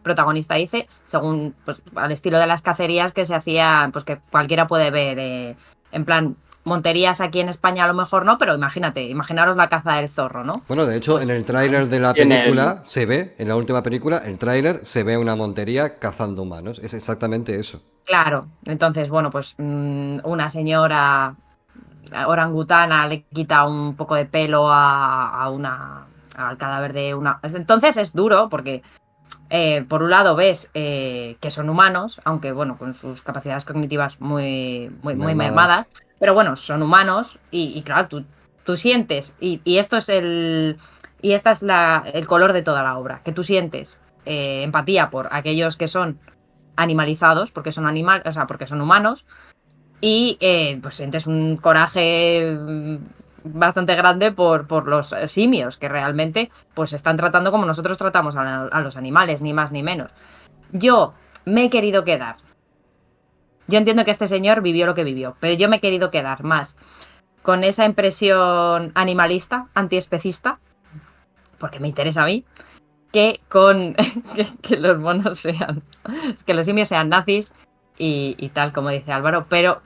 protagonista dice, según pues al estilo de las cacerías que se hacían, pues que cualquiera puede ver, en plan, monterías aquí en España a lo mejor no, pero imaginaros la caza del zorro, ¿no? Bueno, de hecho, en Pues el tráiler de la Y en el, película se ve, en la última película, el tráiler se ve una montería cazando humanos. Es exactamente eso. claro, entonces, bueno, pues una señora orangutana le quita un poco de pelo al cadáver de una... Entonces es duro porque, por un lado, ves que son humanos, aunque, bueno, con sus capacidades cognitivas muy Mermadas. mermadas, pero bueno, son humanos y claro, tú sientes, y esto es y esta es el color de toda la obra, que tú sientes empatía por aquellos que son animalizados, porque son o sea, porque son humanos, y pues sientes un coraje bastante grande por los simios, que realmente pues están tratando como nosotros tratamos a los animales, ni más ni menos. Yo me he querido quedar. Yo entiendo que este señor vivió lo que vivió, pero yo me he querido quedar más con esa impresión animalista, antiespecista, porque me interesa a mí, que con que los monos sean, que los simios sean nazis y tal, como dice Álvaro, pero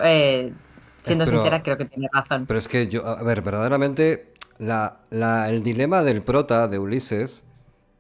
siendo sincera, Pero, creo que tiene razón. pero es que yo, a ver, verdaderamente, el dilema del prota de Ulises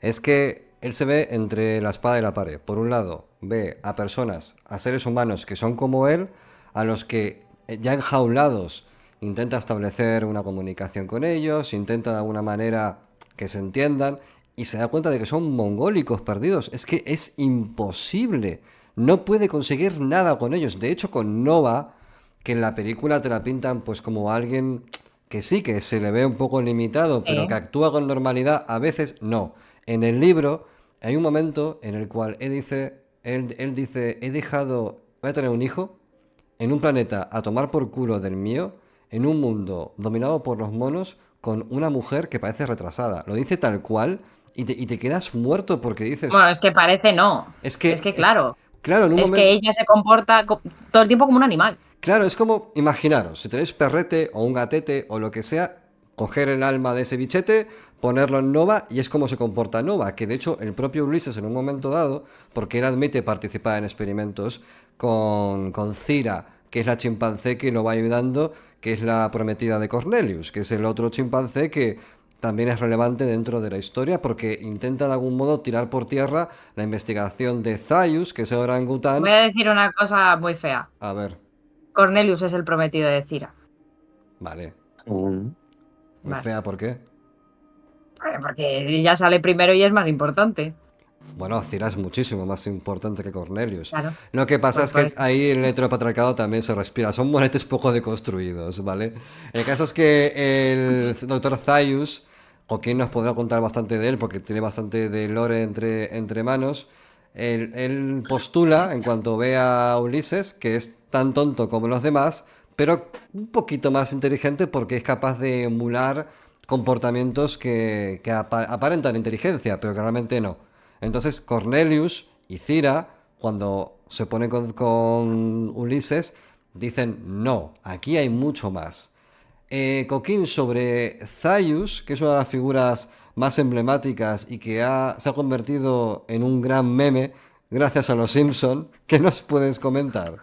es que él se ve entre la espada y la pared. Por un lado, ve a personas, a seres humanos que son como él, a los que ya enjaulados intenta establecer una comunicación con ellos, intenta de alguna manera que se entiendan y se da cuenta de que son mongólicos perdidos. Es que es imposible. No puede conseguir nada con ellos. De hecho, con Nova, que en la película te la pintan pues como alguien que sí, que se le ve un poco limitado, pero que Sí. actúa con normalidad, a veces no. En el libro hay un momento en el cual él dice, voy a tener un hijo en un planeta a tomar por culo del mío, en un mundo dominado por los monos, con una mujer que parece retrasada. Lo dice tal cual y te quedas muerto porque dices, Bueno, es que parece no. Es que claro, claro, en un es que momento, ella se comporta todo el tiempo como un animal. claro, es como, imaginaros, si tenéis perrete o un gatete o lo que sea, coger el alma de ese bichete, ponerlo en Nova y es como se comporta Nova, que de hecho el propio Ulises en un momento dado, porque él admite participar en experimentos con Cira, que es la chimpancé que lo va ayudando, que es la prometida de Cornelius, que es el otro chimpancé que también es relevante dentro de la historia porque intenta de algún modo tirar por tierra la investigación de Zaius, que es el orangután. Voy a decir una cosa muy fea. A ver, Cornelius es el prometido de Cira. vale, Mm. muy Vale. fea, ¿por qué? Porque ella sale primero y es más importante. Bueno, Cira es muchísimo más importante que Cornelius. Claro. Lo que pasa es Por que eso. ahí el heteropatriarcado también se respira. Son monetes poco deconstruidos, ¿vale? El caso es que el doctor Zaius, Joaquín nos podrá contar bastante de él porque tiene bastante de lore entre manos. Él postula, en cuanto ve a Ulises, que es tan tonto como los demás, pero un poquito más inteligente porque es capaz de emular comportamientos que aparentan inteligencia, pero que realmente no. Entonces Cornelius y Cira, cuando se ponen con Ulises, dicen, no, aquí hay mucho más. Coquín, sobre Zaius, que es una de las figuras más emblemáticas y que se ha convertido en un gran meme gracias a los Simpson, ¿qué nos puedes comentar?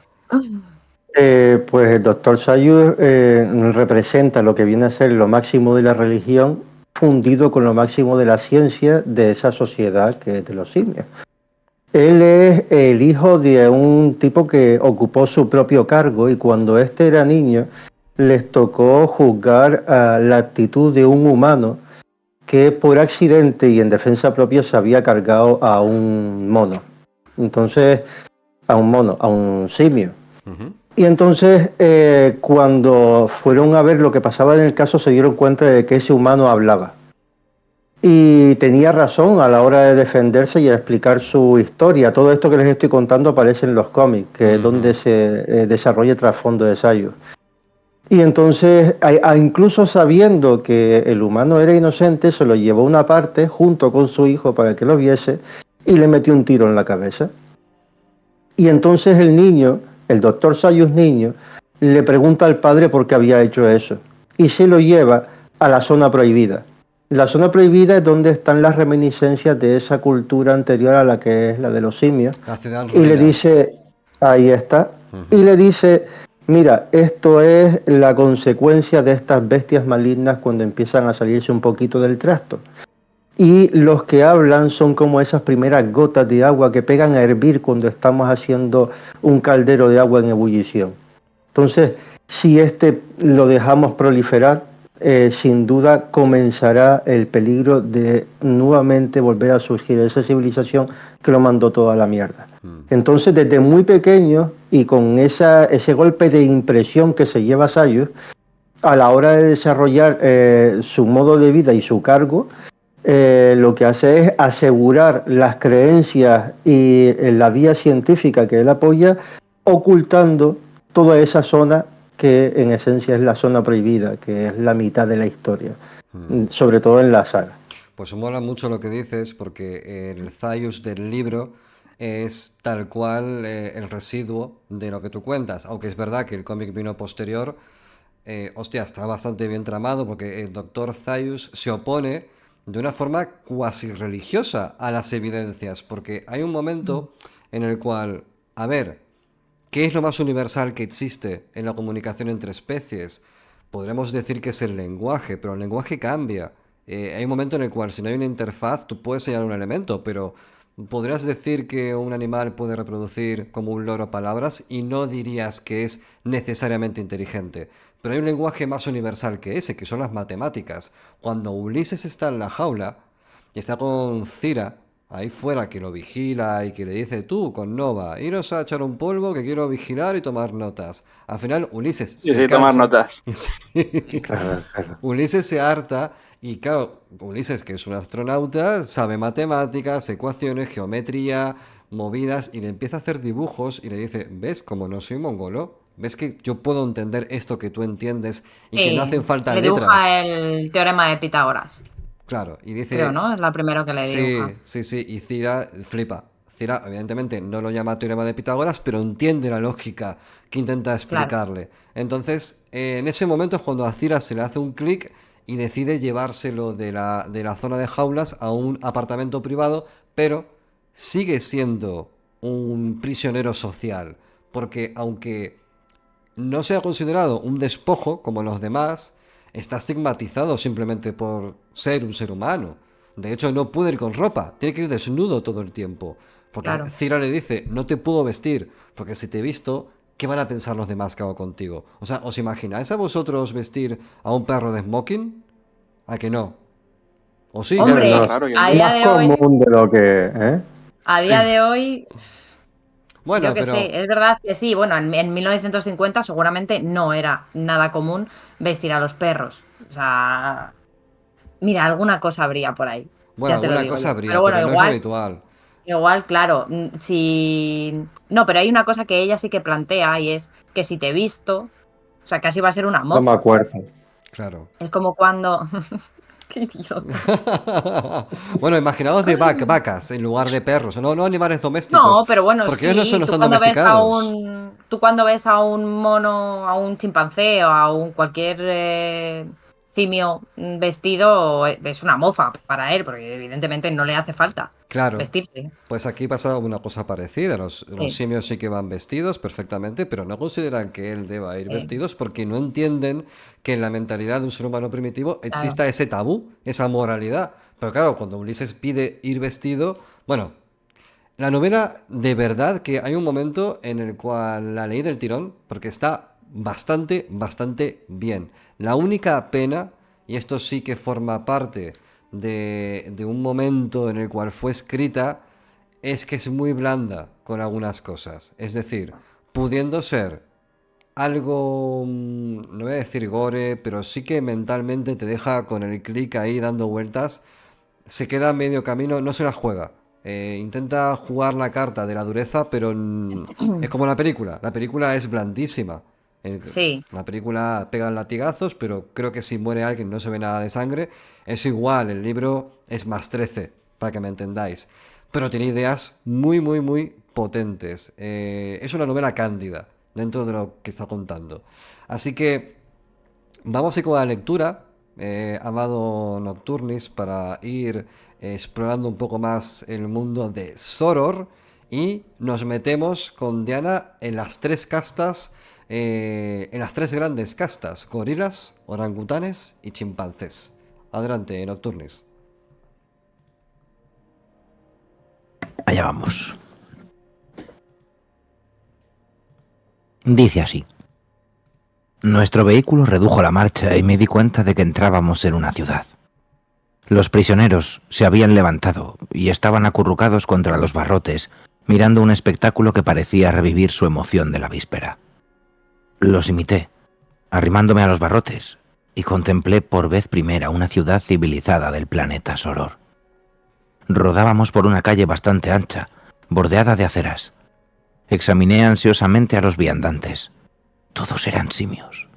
Pues el doctor Sayur representa lo que viene a ser lo máximo de la religión fundido con lo máximo de la ciencia de esa sociedad que es de los simios. Él es el hijo de un tipo que ocupó su propio cargo y cuando este era niño les tocó juzgar la actitud de un humano que por accidente y en defensa propia se había cargado a un mono. Entonces, a un simio. Ujú. Y entonces, cuando fueron a ver lo que pasaba en el caso, se dieron cuenta de que ese humano hablaba. Y tenía razón a la hora de defenderse y a explicar su historia. Todo esto que les estoy contando aparece en los cómics, que es donde se desarrolla el trasfondo de Sayus. Y entonces, incluso sabiendo que el humano era inocente, se lo llevó a una parte junto con su hijo para que lo viese y le metió un tiro en la cabeza. Y entonces el niño, el doctor Sayus niño, le pregunta al padre por qué había hecho eso. Y se lo lleva a la zona prohibida. La zona prohibida es donde están las reminiscencias de esa cultura anterior a la que es la de los simios. La ciudad Y le Ruinas. dice, ahí está, y le dice, mira, esto es la consecuencia de estas bestias malignas cuando empiezan a salirse un poquito del trasto. Y los que hablan son como esas primeras gotas de agua que pegan a hervir cuando estamos haciendo un caldero de agua en ebullición. Entonces, si lo dejamos proliferar, sin duda comenzará el peligro de nuevamente volver a surgir esa civilización que lo mandó toda la mierda. Entonces, desde muy pequeño y con ese golpe de impresión que se lleva Sayus, a la hora de desarrollar su modo de vida y su cargo, lo que hace es asegurar las creencias y la vía científica que él apoya, ocultando toda esa zona que en esencia es la zona prohibida, que es la mitad de la historia, sobre todo en la saga. Pues mola mucho lo que dices porque el Zaius del libro es tal cual el residuo de lo que tú cuentas, aunque es verdad que el cómic vino posterior. hostia, está bastante bien tramado porque el doctor Zaius se opone de una forma cuasi religiosa a las evidencias, porque hay un momento en el cual, a ver, ¿qué es lo más universal que existe en la comunicación entre especies? Podremos decir que es el lenguaje, pero el lenguaje cambia. Hay un momento en el cual si no hay una interfaz, tú puedes señalar un elemento, pero podrías decir que un animal puede reproducir como un loro palabras y no dirías que es necesariamente inteligente. Pero hay un lenguaje más universal que ese, que son las matemáticas. Cuando Ulises está en la jaula y está con Cira ahí fuera, que lo vigila y que le dice, tú con Nova, iros a echar un polvo que quiero vigilar y tomar notas. Al final Ulises Y se sí, tomar cansa. notas. Claro, claro. Ulises se harta y claro, Ulises, que es un astronauta, sabe matemáticas, ecuaciones, geometría, movidas y le empieza a hacer dibujos y le dice, ¿ves como no soy mongolo? ¿Ves que yo puedo entender esto que tú entiendes y que no hacen falta le letras? dibuja el teorema de Pitágoras, Claro, y dice, creo, ¿no? Es la primera que le dibuja. sí, y Cira flipa. Cira, evidentemente, no lo llama teorema de Pitágoras, pero entiende la lógica que intenta explicarle. Entonces, en ese momento es cuando a Cira se le hace un clic y decide llevárselo de la zona de jaulas a un apartamento privado, pero sigue siendo un prisionero social. Porque aunque no sea considerado un despojo como los demás, está estigmatizado simplemente por ser un ser humano. De hecho, no puede ir con ropa, tiene que ir desnudo todo el tiempo. Porque Claro. Cira le dice, no te puedo vestir, porque si te he visto, ¿qué van a pensar los demás que hago contigo? O sea, ¿os imagináis a vosotros vestir a un perro de smoking? ¿A que no? ¿O sí? Hombre, No, claro, yo a no. día Más de hoy, común de lo que... ¿eh? a día de hoy, Bueno, yo qué pero... sé, es verdad que sí, bueno, en 1950 seguramente no era nada común vestir a los perros. O sea, mira, alguna cosa habría por ahí, Bueno, ya te lo alguna digo cosa yo. Pero habría, bueno, pero no es lo habitual. igual, claro, si... No, pero hay una cosa que ella sí que plantea y es que si te he visto, o sea, casi va a ser una No me mofa. acuerdo. Claro. Es como cuando... Qué idiota. Bueno, imaginaos de vacas en lugar de perros, no animales domésticos, No, pero bueno, porque ellos sí, no están domesticados. tú cuando ves a un mono, a un chimpancé o a un cualquier simio vestido, es una mofa para él, porque evidentemente no le hace falta Claro, vestirse. pues aquí pasa una cosa parecida. Los Sí, simios sí que van vestidos perfectamente, pero no consideran que él deba ir sí, vestidos porque no entienden que en la mentalidad de un ser humano primitivo claro. exista ese tabú, esa moralidad. Pero claro, cuando Ulises pide ir vestido, bueno, la novela de verdad que hay un momento en el cual la leí del tirón porque está bastante, bastante bien. La única pena, y esto sí que forma parte de un momento en el cual fue escrita, es que es muy blanda con algunas cosas. Es decir, pudiendo ser algo, no voy a decir gore, pero sí que mentalmente te deja con el clic ahí dando vueltas, se queda a medio camino, no se la juega. Intenta jugar la carta de la dureza, pero es como la película. La película es blandísima. Sí, La película pegan latigazos, pero creo que si muere alguien no se ve nada de sangre. Es igual, el libro es más 13, para que me entendáis. Pero tiene ideas muy, muy, muy potentes. Es una novela cándida dentro de lo que está contando. Así que vamos a ir con la lectura, amado Nocturnis, para ir explorando un poco más el mundo de Soror y nos metemos con Diana en las tres castas, en las tres grandes castas, gorilas, orangutanes y chimpancés. Adelante, Nocturnis. Allá vamos. Dice así. Nuestro vehículo redujo la marcha y me di cuenta de que entrábamos en una ciudad. Los prisioneros se habían levantado y estaban acurrucados contra los barrotes, mirando un espectáculo que parecía revivir su emoción de la víspera. Los imité, arrimándome a los barrotes, y contemplé por vez primera una ciudad civilizada del planeta Soror. Rodábamos por una calle bastante ancha, bordeada de aceras. Examiné ansiosamente a los viandantes. Todos eran simios.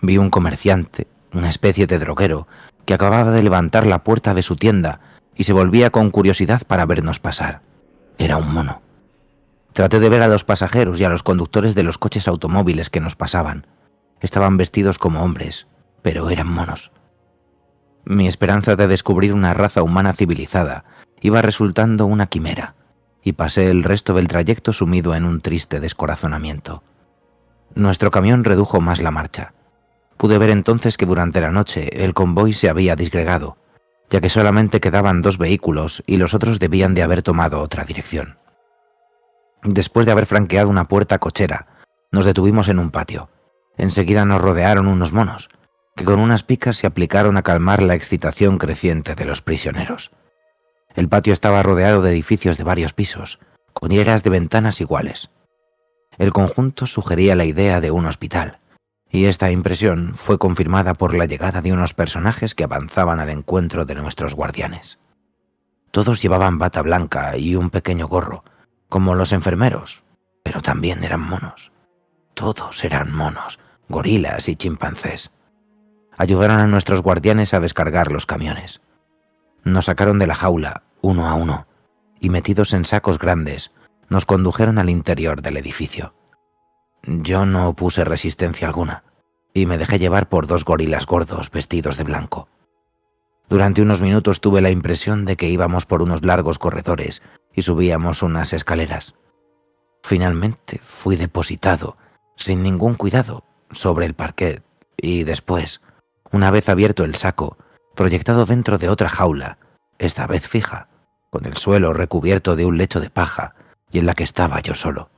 Vi un comerciante, una especie de droguero, que acababa de levantar la puerta de su tienda y se volvía con curiosidad para vernos pasar. Era un mono. Traté de ver a los pasajeros y a los conductores de los coches automóviles que nos pasaban, Estaban vestidos como hombres, pero eran monos. Mi esperanza de descubrir una raza humana civilizada iba resultando una quimera, y pasé el resto del trayecto sumido en un triste descorazonamiento. Nuestro camión redujo más la marcha. Pude ver entonces que durante la noche el convoy se había disgregado, ya que solamente quedaban 2 vehículos y los otros debían de haber tomado otra dirección. Después de haber franqueado una puerta cochera, nos detuvimos en un patio. Enseguida nos rodearon unos monos, que con unas picas se aplicaron a calmar la excitación creciente de los prisioneros. El patio estaba rodeado de edificios de varios pisos, con hileras de ventanas iguales. El conjunto sugería la idea de un hospital, y esta impresión fue confirmada por la llegada de unos personajes que avanzaban al encuentro de nuestros guardianes. Todos llevaban bata blanca y un pequeño gorro, como los enfermeros, pero también eran monos. Todos eran monos, gorilas y chimpancés. Ayudaron a nuestros guardianes a descargar los camiones. Nos sacaron de la jaula, uno a uno, y metidos en sacos grandes, nos condujeron al interior del edificio. Yo no opuse resistencia alguna, y me dejé llevar por 2 gorilas gordos vestidos de blanco. Durante unos minutos tuve la impresión de que íbamos por unos largos corredores y subíamos unas escaleras. Finalmente fui depositado, sin ningún cuidado, sobre el parquet, y después, una vez abierto el saco, proyectado dentro de otra jaula, esta vez fija, con el suelo recubierto de un lecho de paja y en la que estaba yo solo.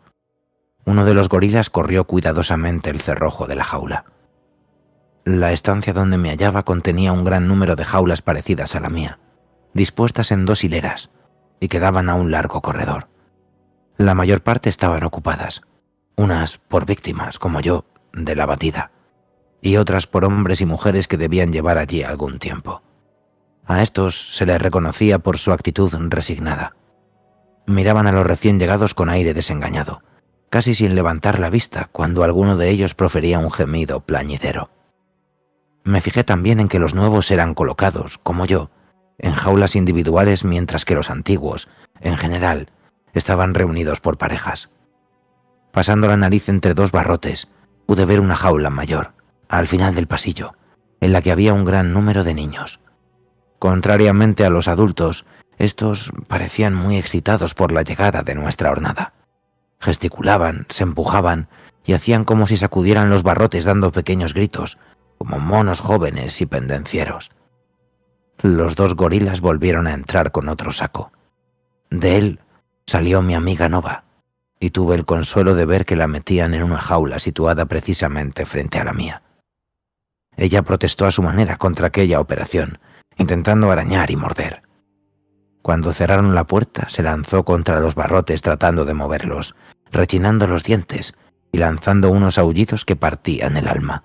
Uno de los gorilas corrió cuidadosamente el cerrojo de la jaula. La estancia donde me hallaba contenía un gran número de jaulas parecidas a la mía, dispuestas en 2 hileras, y que daban a un largo corredor. La mayor parte estaban ocupadas, unas por víctimas, como yo, de la batida, y otras por hombres y mujeres que debían llevar allí algún tiempo. A estos se les reconocía por su actitud resignada. Miraban a los recién llegados con aire desengañado, casi sin levantar la vista cuando alguno de ellos profería un gemido plañidero. Me fijé también en que los nuevos eran colocados, como yo, en jaulas individuales, mientras que los antiguos, en general, estaban reunidos por parejas. Pasando la nariz entre 2 barrotes, pude ver una jaula mayor, al final del pasillo, en la que había un gran número de niños. Contrariamente a los adultos, estos parecían muy excitados por la llegada de nuestra hornada. Gesticulaban, se empujaban y hacían como si sacudieran los barrotes dando pequeños gritos, como monos jóvenes y pendencieros. Los 2 gorilas volvieron a entrar con otro saco. De él salió mi amiga Nova, y tuve el consuelo de ver que la metían en una jaula situada precisamente frente a la mía. Ella protestó a su manera contra aquella operación, intentando arañar y morder. Cuando cerraron la puerta, se lanzó contra los barrotes tratando de moverlos, rechinando los dientes y lanzando unos aullidos que partían el alma.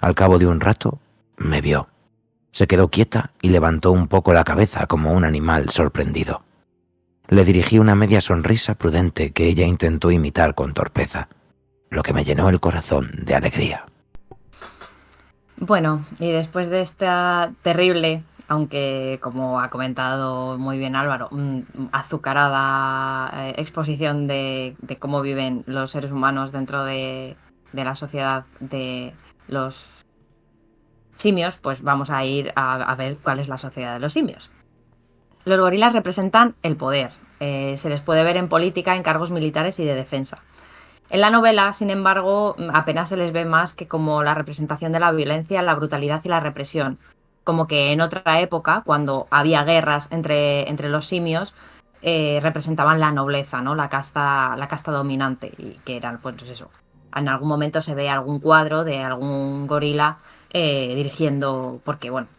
Al cabo de un rato, me vio. Se quedó quieta y levantó un poco la cabeza como un animal sorprendido. Le dirigí una media sonrisa prudente que ella intentó imitar con torpeza, lo que me llenó el corazón de alegría. Bueno, y después de esta terrible, aunque como ha comentado muy bien Álvaro, azucarada exposición de cómo viven los seres humanos dentro de la sociedad de los simios, pues vamos a ir a ver cuál es la sociedad de los simios. Los gorilas representan el poder. Se les puede ver en política, en cargos militares y de defensa. En la novela, sin embargo, apenas se les ve más que como la representación de la violencia, la brutalidad y la represión. Como que en otra época, cuando había guerras entre los simios, representaban la nobleza, ¿no? La casta dominante, y que eran, pues eso. En algún momento se ve algún cuadro de algún gorila dirigiendo, porque bueno,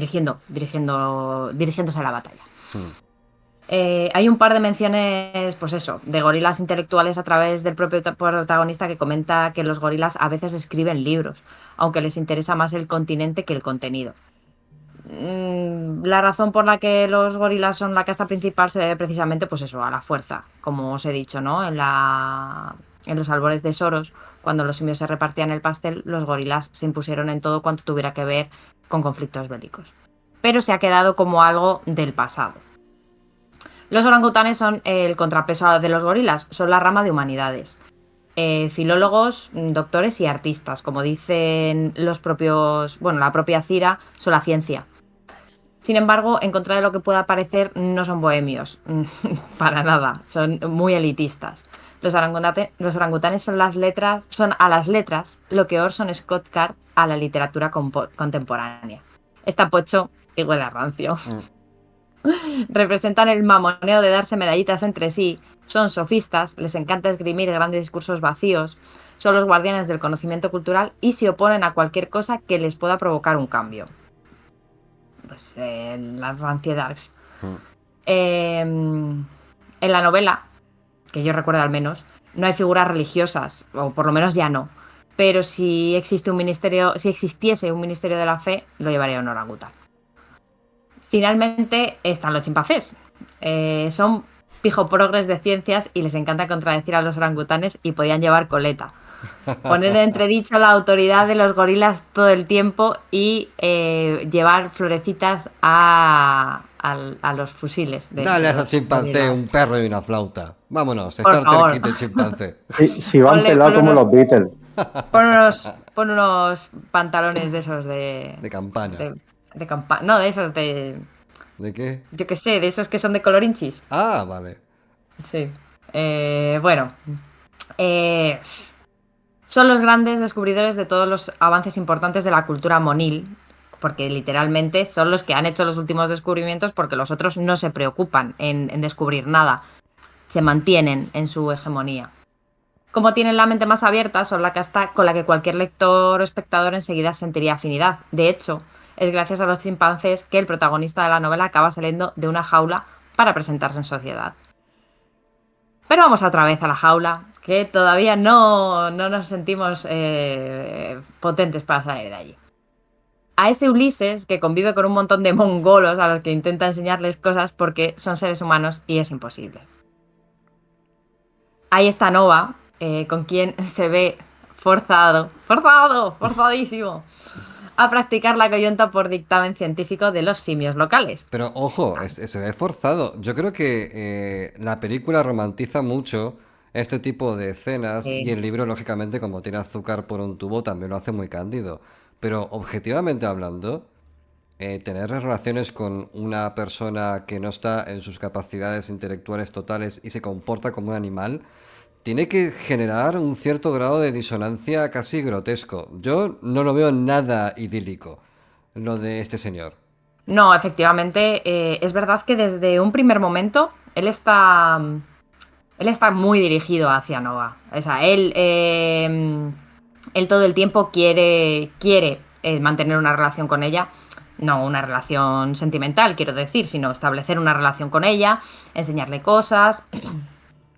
dirigiéndose a la batalla. Hay un par de menciones, pues eso, de gorilas intelectuales a través del propio protagonista, que comenta que los gorilas a veces escriben libros, aunque les interesa más el continente que el contenido. La razón por la que los gorilas son la casta principal se debe precisamente, pues eso, a la fuerza, como os he dicho, ¿no? En los albores de Soros, cuando los simios se repartían el pastel, los gorilas se impusieron en todo cuanto tuviera que ver con conflictos bélicos. Pero se ha quedado como algo del pasado. Los orangutanes son el contrapeso de los gorilas, son la rama de humanidades. filólogos, doctores y artistas. Como dicen los propios, bueno, la propia Cira, son la ciencia. Sin embargo, en contra de lo que pueda parecer, no son bohemios, para nada, son muy elitistas. Los orangutanes son a las letras lo que Orson Scott Card a la literatura contemporánea. Está pocho y huele a rancio. Representan el mamoneo de darse medallitas entre sí, son sofistas, les encanta esgrimir grandes discursos vacíos, son los guardianes del conocimiento cultural y se oponen a cualquier cosa que les pueda provocar un cambio. Pues las ranciedades. En la novela, que yo recuerdo al menos, no hay figuras religiosas, o por lo menos ya no. Pero si existiese un ministerio de la fe, lo llevaría un orangután. Finalmente están los chimpancés. Son pijoprogres de ciencias y les encanta contradecir a los orangutanes y podían llevar coleta. Poner en entredicho la autoridad de los gorilas todo el tiempo y llevar florecitas a los fusiles. Dale a ese chimpancé un perro y una flauta. Vámonos, starter kit de chimpancé. Si van pelados como los Beatles. Pon unos pantalones de esos de campana. De campana. No, de esos de... ¿De qué? Yo qué sé, de esos que son de colorinchis. Ah, vale. Sí. Bueno. Son los grandes descubridores de todos los avances importantes de la cultura monil, porque literalmente son los que han hecho los últimos descubrimientos, porque los otros no se preocupan en descubrir nada. Se mantienen en su hegemonía. Como tienen la mente más abierta, son la casta con la que cualquier lector o espectador enseguida sentiría afinidad. De hecho, es gracias a los chimpancés que el protagonista de la novela acaba saliendo de una jaula para presentarse en sociedad. Pero vamos otra vez a la jaula, que todavía no nos sentimos potentes para salir de allí. A ese Ulises, que convive con un montón de mongolos a los que intenta enseñarles cosas porque son seres humanos y es imposible. Ahí está Nova, con quien se ve forzadísimo, a practicar la coyunta por dictamen científico de los simios locales. Pero ojo, se ve forzado. Yo creo que la película romantiza mucho este tipo de escenas y el libro, lógicamente, como tiene azúcar por un tubo, también lo hace muy cándido. Pero objetivamente hablando, tener relaciones con una persona que no está en sus capacidades intelectuales totales y se comporta como un animal, tiene que generar un cierto grado de disonancia casi grotesco. Yo no lo veo nada idílico, lo de este señor. No, efectivamente, es verdad que desde un primer momento él está muy dirigido hacia Nova. O sea, él todo el tiempo quiere mantener una relación con ella. No una relación sentimental, quiero decir, sino establecer una relación con ella, enseñarle cosas.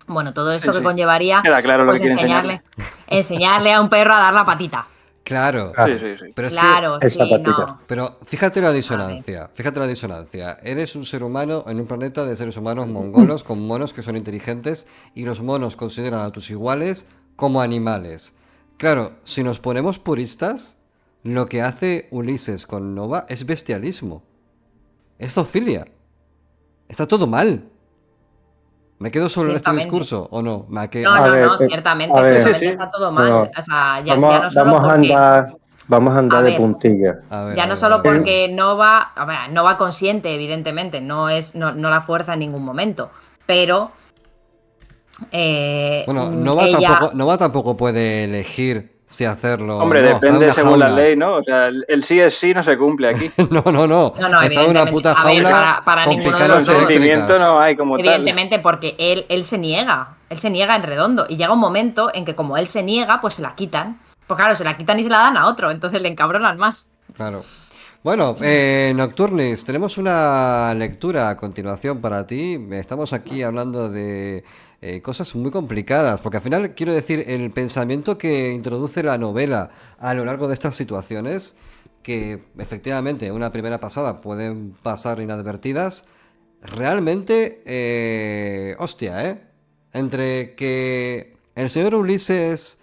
Bueno, todo esto que conllevaría claro pues enseñarle a un perro a dar la patita. Claro. Sí. Pero es claro, que... sí, no. Pero fíjate la disonancia. Eres un ser humano en un planeta de seres humanos mongolos con monos que son inteligentes y los monos consideran a tus iguales como animales. Claro, si nos ponemos puristas, lo que hace Ulises con Nova es bestialismo. Es zoofilia. Está todo mal. ¿Me quedo solo en este discurso o no? No, ciertamente está todo mal. No. O sea, ya no solo vamos a andar de puntilla. Ya no solo porque Nova consciente, evidentemente, no la fuerza en ningún momento, pero bueno, Nova tampoco puede elegir si hacerlo. Hombre, no, depende según la ley, ¿no? O sea, el sí es sí no se cumple aquí. No, está en una puta jaula para con ninguno de los dos. Consentimiento no hay como Evidentemente, porque él se niega en redondo y llega un momento en que como él se niega, pues se la quitan. Pues claro, se la quitan y se la dan a otro, entonces le encabronan más. Claro. Bueno, Nocturnis, tenemos una lectura a continuación para ti. Estamos aquí hablando de cosas muy complicadas, porque al final, quiero decir, el pensamiento que introduce la novela a lo largo de estas situaciones, que efectivamente una primera pasada pueden pasar inadvertidas, realmente, entre que el señor Ulises,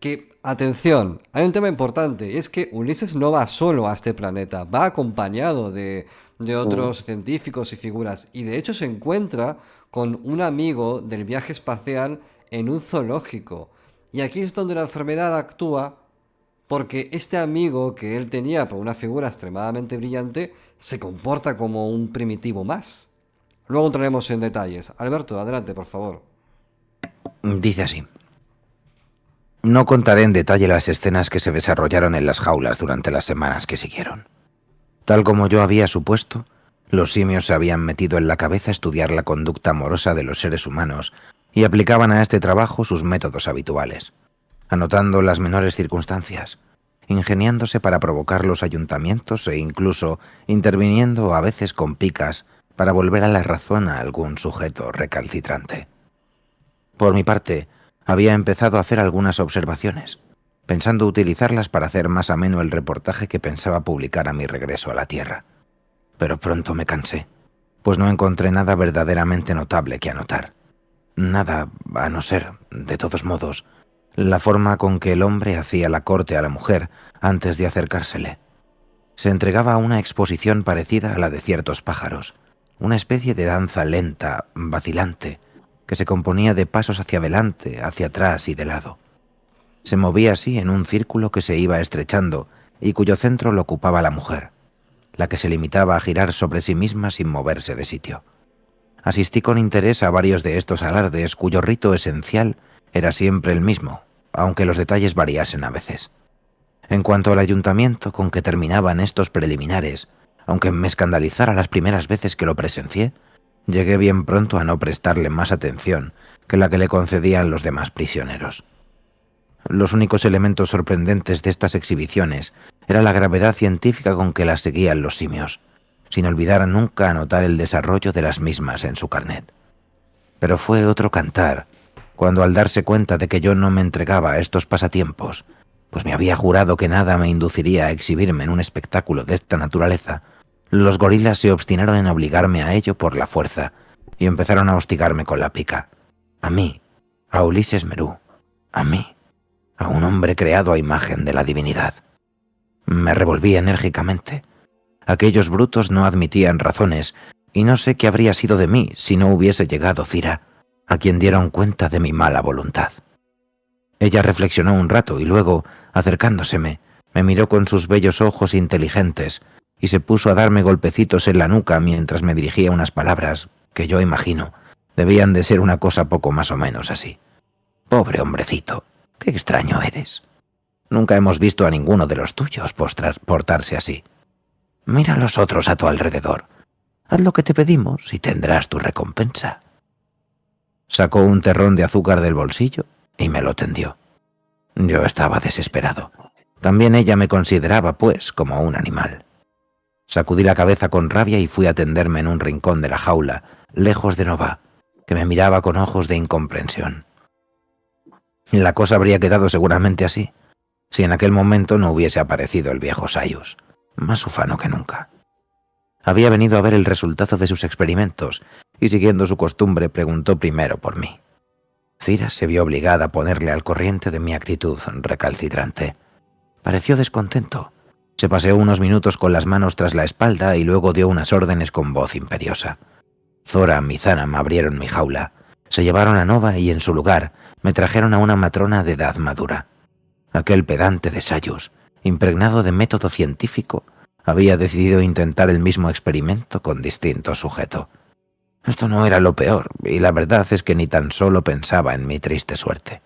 que, atención, hay un tema importante, y es que Ulises no va solo a este planeta, va acompañado de otros científicos y figuras, y de hecho se encuentra con un amigo del viaje espacial en un zoológico. Y aquí es donde la enfermedad actúa, porque este amigo que él tenía por una figura extremadamente brillante se comporta como un primitivo más. Luego entraremos en detalles. Alberto, adelante, por favor. Dice así. No contaré en detalle las escenas que se desarrollaron en las jaulas durante las semanas que siguieron. Tal como yo había supuesto, los simios se habían metido en la cabeza estudiar la conducta amorosa de los seres humanos y aplicaban a este trabajo sus métodos habituales, anotando las menores circunstancias, ingeniándose para provocar los ayuntamientos e incluso interviniendo a veces con picas para volver a la razón a algún sujeto recalcitrante. Por mi parte, había empezado a hacer algunas observaciones, pensando utilizarlas para hacer más ameno el reportaje que pensaba publicar a mi regreso a la Tierra. Pero pronto me cansé, pues no encontré nada verdaderamente notable que anotar. Nada, a no ser, de todos modos, la forma con que el hombre hacía la corte a la mujer antes de acercársele. Se entregaba a una exposición parecida a la de ciertos pájaros, una especie de danza lenta, vacilante, que se componía de pasos hacia adelante, hacia atrás y de lado. Se movía así en un círculo que se iba estrechando y cuyo centro lo ocupaba la mujer, la que se limitaba a girar sobre sí misma sin moverse de sitio. Asistí con interés a varios de estos alardes cuyo rito esencial era siempre el mismo, aunque los detalles variasen a veces. En cuanto al ayuntamiento con que terminaban estos preliminares, aunque me escandalizara las primeras veces que lo presencié, llegué bien pronto a no prestarle más atención que la que le concedían los demás prisioneros. Los únicos elementos sorprendentes de estas exhibiciones era la gravedad científica con que las seguían los simios, sin olvidar nunca anotar el desarrollo de las mismas en su carnet. Pero fue otro cantar, cuando al darse cuenta de que yo no me entregaba a estos pasatiempos, pues me había jurado que nada me induciría a exhibirme en un espectáculo de esta naturaleza, los gorilas se obstinaron en obligarme a ello por la fuerza y empezaron a hostigarme con la pica. A mí, a Ulises Merú, a mí, a un hombre creado a imagen de la divinidad. Me revolví enérgicamente. Aquellos brutos no admitían razones y no sé qué habría sido de mí si no hubiese llegado Cira, a quien dieron cuenta de mi mala voluntad. Ella reflexionó un rato y luego, acercándoseme, me miró con sus bellos ojos inteligentes y se puso a darme golpecitos en la nuca mientras me dirigía unas palabras que yo imagino debían de ser una cosa poco más o menos así. Pobre hombrecito, qué extraño eres. Nunca hemos visto a ninguno de los tuyos portarse así. Mira a los otros a tu alrededor. Haz lo que te pedimos y tendrás tu recompensa. Sacó un terrón de azúcar del bolsillo y me lo tendió. Yo estaba desesperado. También ella me consideraba, pues, como un animal. Sacudí la cabeza con rabia y fui a tenderme en un rincón de la jaula, lejos de Nova, que me miraba con ojos de incomprensión. La cosa habría quedado seguramente así, si en aquel momento no hubiese aparecido el viejo Sayus, más ufano que nunca. Había venido a ver el resultado de sus experimentos y, siguiendo su costumbre, preguntó primero por mí. Cira se vio obligada a ponerle al corriente de mi actitud recalcitrante. Pareció descontento. Se paseó unos minutos con las manos tras la espalda y luego dio unas órdenes con voz imperiosa. Zoram y Zanam abrieron mi jaula, se llevaron a Nova y en su lugar me trajeron a una matrona de edad madura. Aquel pedante de Sayus, impregnado de método científico, había decidido intentar el mismo experimento con distinto sujeto. Esto no era lo peor, y la verdad es que ni tan solo pensaba en mi triste suerte.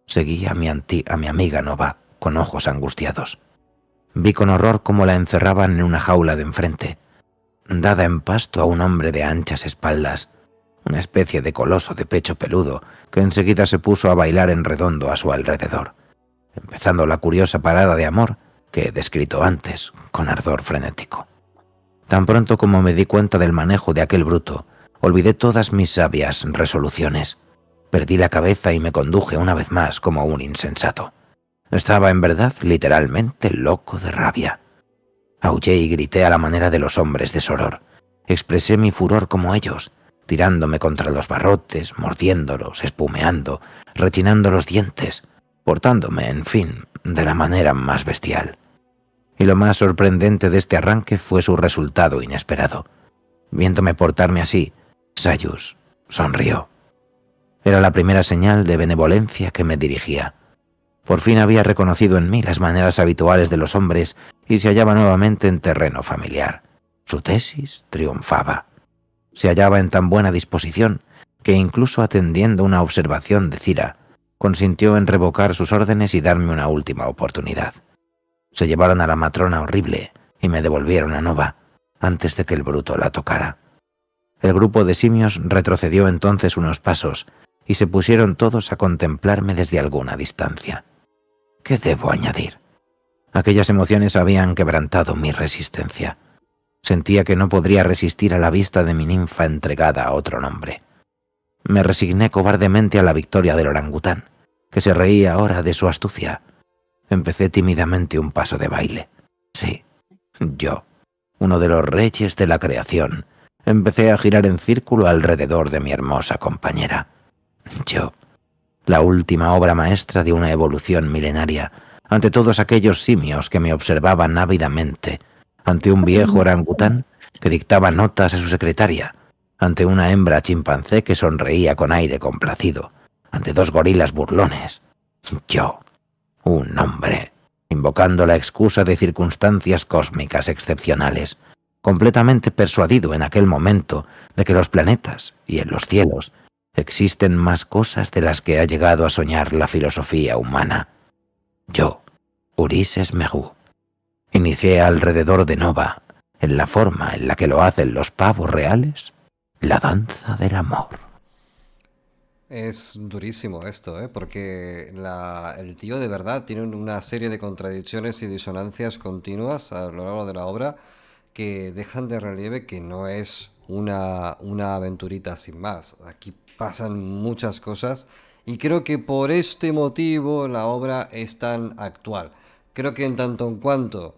Seguí a mi amiga Nova con ojos angustiados. Vi con horror cómo la encerraban en una jaula de enfrente, dada en pasto a un hombre de anchas espaldas, una especie de coloso de pecho peludo que enseguida se puso a bailar en redondo a su alrededor, empezando la curiosa parada de amor que he descrito antes con ardor frenético. Tan pronto como me di cuenta del manejo de aquel bruto, olvidé todas mis sabias resoluciones. Perdí la cabeza y me conduje una vez más como un insensato. Estaba en verdad literalmente loco de rabia. Aullé y grité a la manera de los hombres de Soror. Expresé mi furor como ellos, tirándome contra los barrotes, mordiéndolos, espumeando, rechinando los dientes, portándome, en fin, de la manera más bestial. Y lo más sorprendente de este arranque fue su resultado inesperado. Viéndome portarme así, Sayus sonrió. Era la primera señal de benevolencia que me dirigía. Por fin había reconocido en mí las maneras habituales de los hombres y se hallaba nuevamente en terreno familiar. Su tesis triunfaba. Se hallaba en tan buena disposición que, incluso atendiendo una observación de Cira, consintió en revocar sus órdenes y darme una última oportunidad. Se llevaron a la matrona horrible y me devolvieron a Nova antes de que el bruto la tocara. El grupo de simios retrocedió entonces unos pasos y se pusieron todos a contemplarme desde alguna distancia. ¿Qué debo añadir? Aquellas emociones habían quebrantado mi resistencia. Sentía que no podría resistir a la vista de mi ninfa entregada a otro nombre. Me resigné cobardemente a la victoria del orangután, que se reía ahora de su astucia. Empecé tímidamente un paso de baile. Sí, yo, uno de los reyes de la creación, empecé a girar en círculo alrededor de mi hermosa compañera. Yo, la última obra maestra de una evolución milenaria, ante todos aquellos simios que me observaban ávidamente, ante un viejo orangután que dictaba notas a su secretaria, ante una hembra chimpancé que sonreía con aire complacido, ante 2 gorilas burlones. Yo, un hombre, invocando la excusa de circunstancias cósmicas excepcionales, completamente persuadido en aquel momento de que los planetas y en los cielos existen más cosas de las que ha llegado a soñar la filosofía humana. Yo, Ulises Merú, inicié alrededor de Nova, en la forma en la que lo hacen los pavos reales, la danza del amor. Es durísimo esto, ¿eh? Porque el tío de verdad tiene una serie de contradicciones y disonancias continuas a lo largo de la obra que dejan de relieve que no es una aventurita sin más. Aquí pasan muchas cosas y creo que por este motivo la obra es tan actual. Creo que en tanto en cuanto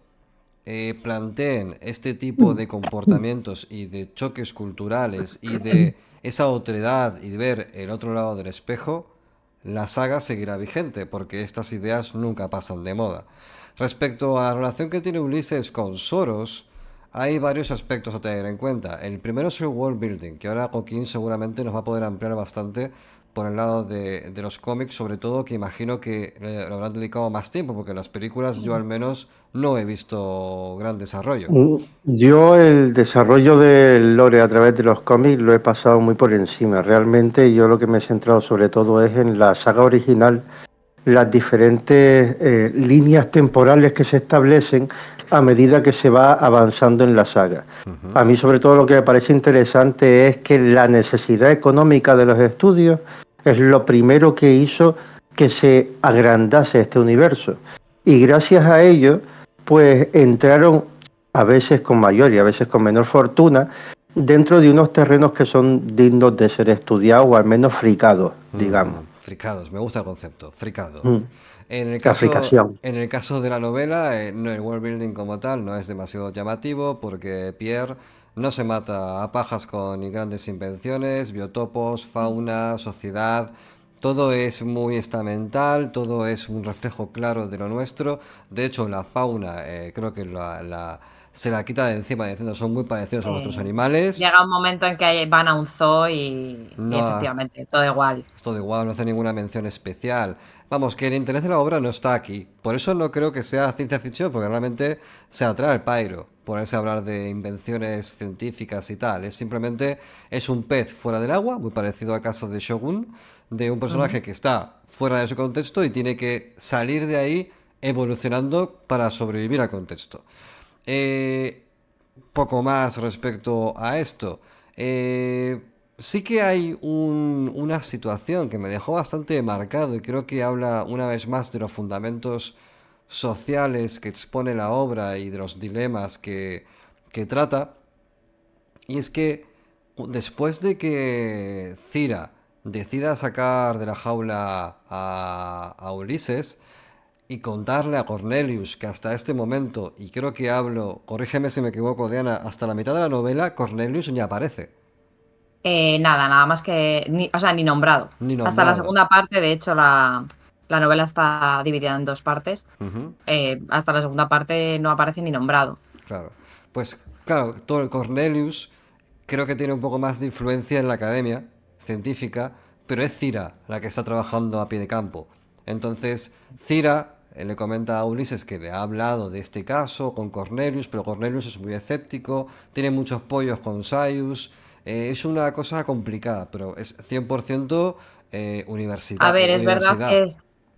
planteen este tipo de comportamientos y de choques culturales y de esa otredad y de ver el otro lado del espejo, la saga seguirá vigente porque estas ideas nunca pasan de moda. Respecto a la relación que tiene Ulises con Soros, hay varios aspectos a tener en cuenta. El primero es el world building, que ahora Joaquín seguramente nos va a poder ampliar bastante por el lado de los cómics, sobre todo que imagino que le habrán dedicado más tiempo, porque en las películas yo al menos no he visto gran desarrollo. Yo el desarrollo del lore a través de los cómics lo he pasado muy por encima. Realmente yo lo que me he centrado sobre todo es en la saga original, las diferentes líneas temporales que se establecen a medida que se va avanzando en la saga. A mí sobre todo lo que me parece interesante es que la necesidad económica de los estudios es lo primero que hizo que se agrandase este universo. Y gracias a ello, pues entraron a veces con mayor y a veces con menor fortuna dentro de unos terrenos que son dignos de ser estudiados o al menos fricados, digamos. Fricados, me gusta el concepto, fricado. Mm. La fricación. En el caso de la novela, no, el world building como tal no es demasiado llamativo porque Pierre no se mata a pajas con ni grandes invenciones, biotopos, fauna, sociedad. Todo es muy estamental, todo es un reflejo claro de lo nuestro. De hecho, la fauna creo que se la quita de encima diciendo son muy parecidos a nuestros animales. Llega un momento en que van a un zoo y No, efectivamente, todo igual. esto de igual, no hace ninguna mención especial. Vamos, que el interés de la obra no está aquí. Por eso no creo que sea ciencia ficción, porque realmente se atrae al pairo ponerse a hablar de invenciones científicas y tal. Es un pez fuera del agua, muy parecido al caso de Shogun, de un personaje que está fuera de su contexto y tiene que salir de ahí evolucionando para sobrevivir al contexto. Poco más respecto a esto. Sí que hay una situación que me dejó bastante marcado y creo que habla una vez más de los fundamentos sociales que expone la obra y de los dilemas que trata. Y es que después de que Cira decida sacar de la jaula a Ulises y contarle a Cornelius que hasta este momento, y creo que hablo, corrígeme si me equivoco, Diana, hasta la mitad de la novela, Cornelius ni aparece. Nada más que. Ni nombrado. Ni Hasta la nombrado. segunda parte, de hecho, la novela está dividida en 2 partes. Ujú. Hasta la segunda parte no aparece ni nombrado. Claro. Pues claro, todo el Cornelius creo que tiene un poco más de influencia en la academia científica pero es Cira la que está trabajando a pie de campo. Entonces, Cira le comenta a Ulises que le ha hablado de este caso con Cornelius, pero Cornelius es muy escéptico, tiene muchos pollos con Cyrus. Es una cosa complicada, pero es 100% A ver, es verdad universidad.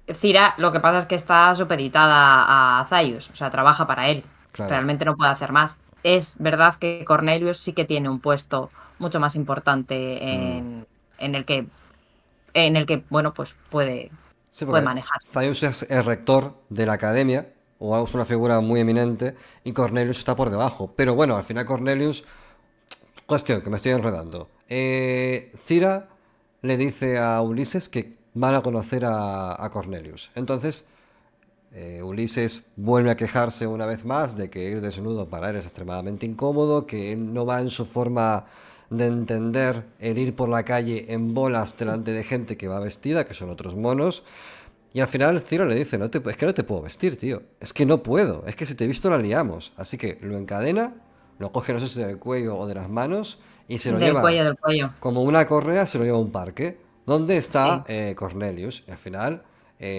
que Cira, lo que pasa es que está supeditada a Zaius, o sea, trabaja para él. Claro. Realmente no puede hacer más. Es verdad que Cornelius sí que tiene un puesto mucho más importante Mm. en el que, bueno, pues puede Sí, puede porque manejar. Zaius es el rector de la academia, o es una figura muy eminente, y Cornelius está por debajo. Pero bueno, al final Cornelius. Cuestión, que me estoy enredando. Cira le dice a Ulises que van a conocer a Cornelius. Entonces, Ulises vuelve a quejarse una vez más de que ir desnudo para él es extremadamente incómodo, que él no va en su forma de entender el ir por la calle en bolas delante de gente que va vestida, que son otros monos. Y al final Ciro le dice, es que no te puedo vestir, tío. Es que no puedo. Es que si te he visto la liamos. Así que lo encadena, lo coge no sé si del cuello o de las manos y se lo Del lleva cuello, del cuello. como una correa, se lo lleva a un parque. Donde está Sí. Cornelius. Y al final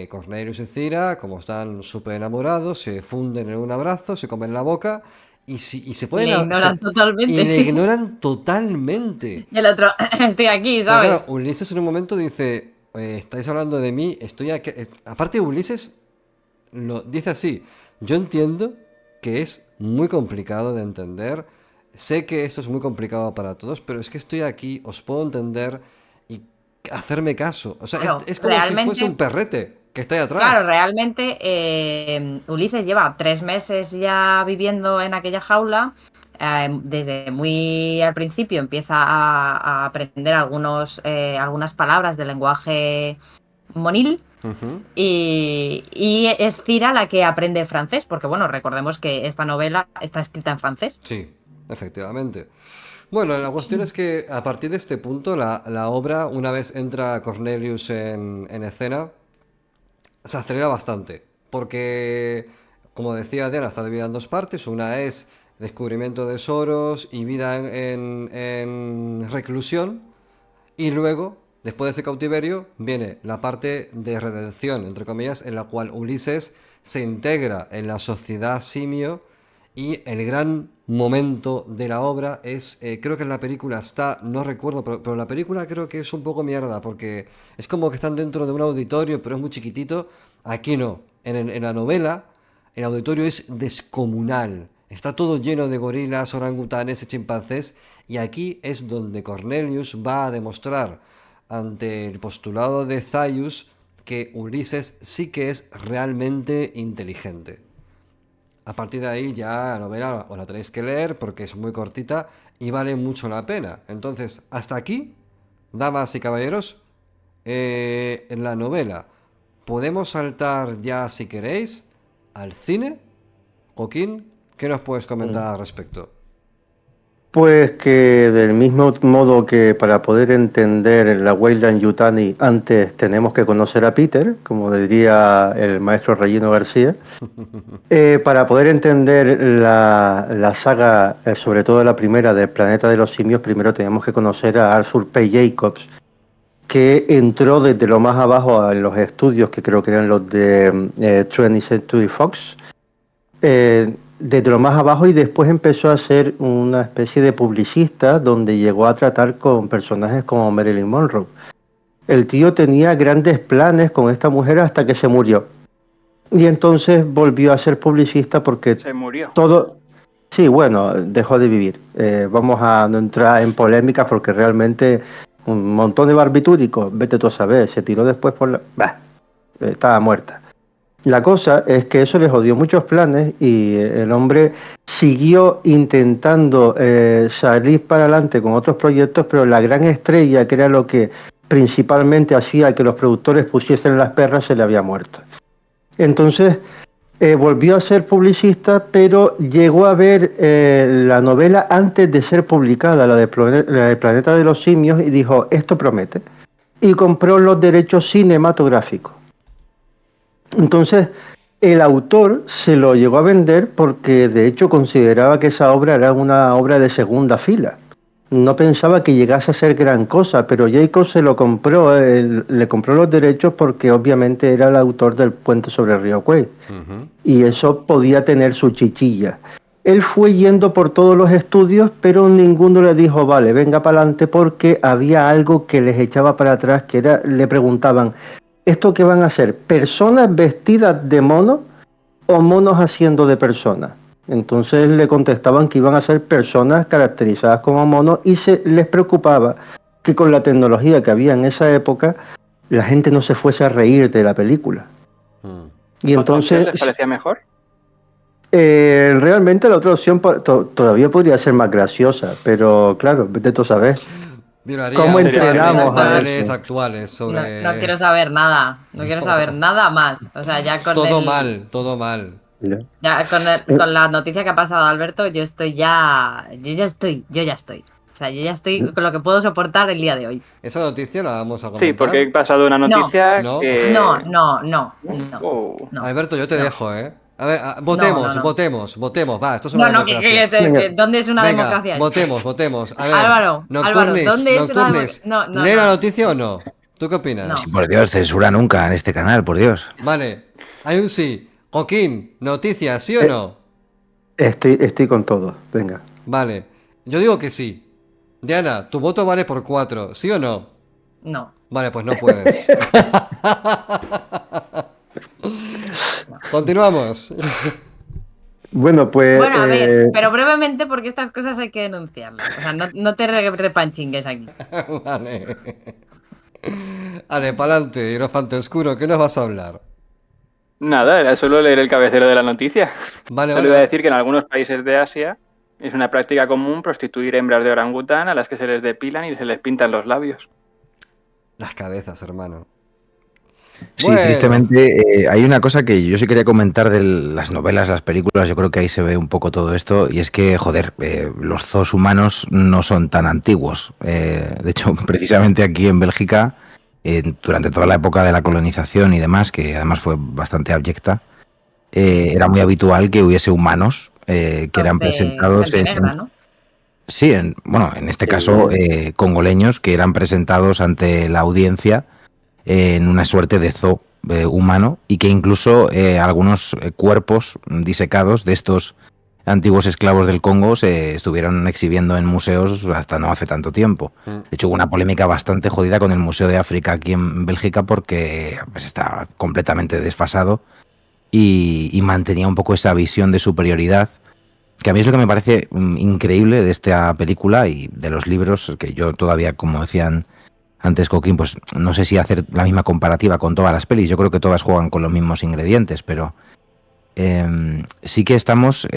Cornelius y Cira, como están súper enamorados, se funden en un abrazo, se comen la boca y se Y pueden... le ignoran y totalmente, le sí. ignoran totalmente. Y el otro, estoy aquí, Pero claro, ¿sabes? Ulises en un momento dice, estáis hablando de mí, estoy aquí. Aparte Ulises lo dice así, yo entiendo que es muy complicado de entender, sé que esto es muy complicado para todos, pero es que estoy aquí, os puedo entender y hacerme caso. O sea, Claro, es como si fuese un realmente, perrete que está ahí claro, atrás. realmente Ulises lleva 3 meses ya viviendo en aquella jaula. Desde muy al principio empieza a aprender algunas palabras del lenguaje monil. Ujú. Y es Cira la que aprende francés, porque bueno, recordemos que esta novela está escrita en francés. Sí, efectivamente. Bueno, la cuestión es que a partir de este punto, la obra, una vez entra Cornelius en escena, se acelera bastante, porque, como decía Diana, está dividida en dos partes. Una es descubrimiento de Soros y vida en reclusión, y luego, después de ese cautiverio, viene la parte de redención, entre comillas, en la cual Ulises se integra en la sociedad simio y el gran momento de la obra es, creo que en la película está, no recuerdo, pero la película creo que es un poco mierda, porque es como que están dentro de un auditorio, pero es muy chiquitito. Aquí no. En la novela, el auditorio es descomunal. Está todo lleno de gorilas, orangutanes y chimpancés. Y aquí es donde Cornelius va a demostrar ante el postulado de Zaius que Ulises sí que es realmente inteligente. A partir de ahí ya la novela os la tenéis que leer porque es muy cortita y vale mucho la pena. Entonces, hasta aquí, damas y caballeros, en la novela. Podemos saltar ya, si queréis, al cine. Joaquín, ¿qué nos puedes comentar al respecto? Pues que del mismo modo que para poder entender la Weyland Yutani antes tenemos que conocer a Peter, como diría el maestro Regino García, para poder entender la saga, sobre todo la primera del Planeta de los Simios, primero tenemos que conocer a Arthur P. Jacobs, que entró desde lo más abajo en los estudios, que creo que eran los de 20th Century Fox, desde lo más abajo, y después empezó a ser una especie de publicista donde llegó a tratar con personajes como Marilyn Monroe. El tío tenía grandes planes con esta mujer hasta que se murió. Y entonces volvió a ser publicista porque Se murió. todo... Sí, bueno, dejó de vivir. Vamos a no entrar en polémicas porque realmente un montón de barbitúricos, vete tú a saber, se tiró después por la... Bah, estaba muerta. La cosa es que eso le jodió muchos planes y el hombre siguió intentando salir para adelante con otros proyectos, pero la gran estrella, que era lo que principalmente hacía que los productores pusiesen las perras, se le había muerto. Entonces volvió a ser publicista, pero llegó a ver la novela antes de ser publicada, la de Planeta de los Simios, y dijo, esto promete. Y compró los derechos cinematográficos. Entonces, el autor se lo llegó a vender porque de hecho consideraba que esa obra era una obra de segunda fila. no pensaba que llegase a ser gran cosa, pero Jacob se lo compró, le compró los derechos porque obviamente era el autor del Puente sobre el río Kwai. Y eso podía tener su chichilla. Él fue yendo por todos los estudios, pero ninguno le dijo, vale, venga para adelante, porque había algo que les echaba para atrás, que era, le preguntaban, ¿esto qué van a hacer? ¿Personas vestidas de mono o monos haciendo de personas? Entonces le contestaban que iban a ser personas caracterizadas como monos y se les preocupaba que con la tecnología que había en esa época, la gente no se fuese a reír de la película. Y entonces ¿les parecía mejor? Realmente la otra opción todavía podría ser más graciosa, pero claro, vete tú a saber. ¿Cómo entrenamos a eso? actuales sobre... No quiero saber nada. No quiero saber nada más. O sea, ya con todo mal, todo mal. Ya con la noticia que ha pasado Alberto, yo ya estoy. O sea, yo ya estoy con lo que puedo soportar el día de hoy. Esa noticia la vamos a comentar. Sí, porque he pasado una noticia No. que... No. Alberto, yo te dejo, ¿eh? A ver, votemos, va, esto es una democracia. ¿Dónde es una democracia? Votemos. A ver, Álvaro, ¿dónde es una democracia? ¿Lee la noticia o no? ¿Tú qué opinas? No. Sí, por Dios, censura nunca en este canal, por Dios. Vale, hay un sí. Joaquín, noticia, ¿sí o no? Estoy con todo, venga. Vale, yo digo que sí. Diana, tu voto vale por 4, ¿sí o no? No. Vale, pues no puedes. Continuamos. Bueno, pues... a ver, pero brevemente porque estas cosas hay que denunciarlas. O sea, no te repanchingues aquí. Vale. Vale, pa'lante, Hierofante Oscuro, ¿qué nos vas a hablar? Nada, era solo leer el cabecero de la noticia. Vale. Solo iba a decir que en algunos países de Asia es una práctica común prostituir hembras de orangután a las que se les depilan y se les pintan los labios. Las cabezas, hermano. Sí, Bueno. tristemente hay una cosa que yo sí quería comentar de las novelas, las películas, yo creo que ahí se ve un poco todo esto, y es que, joder, los zoos humanos no son tan antiguos. De hecho, precisamente aquí en Bélgica, durante toda la época de la colonización y demás, que además fue bastante abyecta, era muy habitual que hubiese humanos que eran presentados negra, ¿no? Sí, en este caso congoleños que eran presentados ante la audiencia en una suerte de zoo humano, y que incluso algunos cuerpos disecados de estos antiguos esclavos del Congo se estuvieron exhibiendo en museos hasta no hace tanto tiempo. De hecho, hubo una polémica bastante jodida con el Museo de África aquí en Bélgica porque pues, está completamente desfasado y mantenía un poco esa visión de superioridad, que a mí es lo que me parece increíble de esta película y de los libros, que yo todavía, como decían antes Coquín, pues no sé si hacer la misma comparativa con todas las pelis. Yo creo que todas juegan con los mismos ingredientes, pero sí que estamos,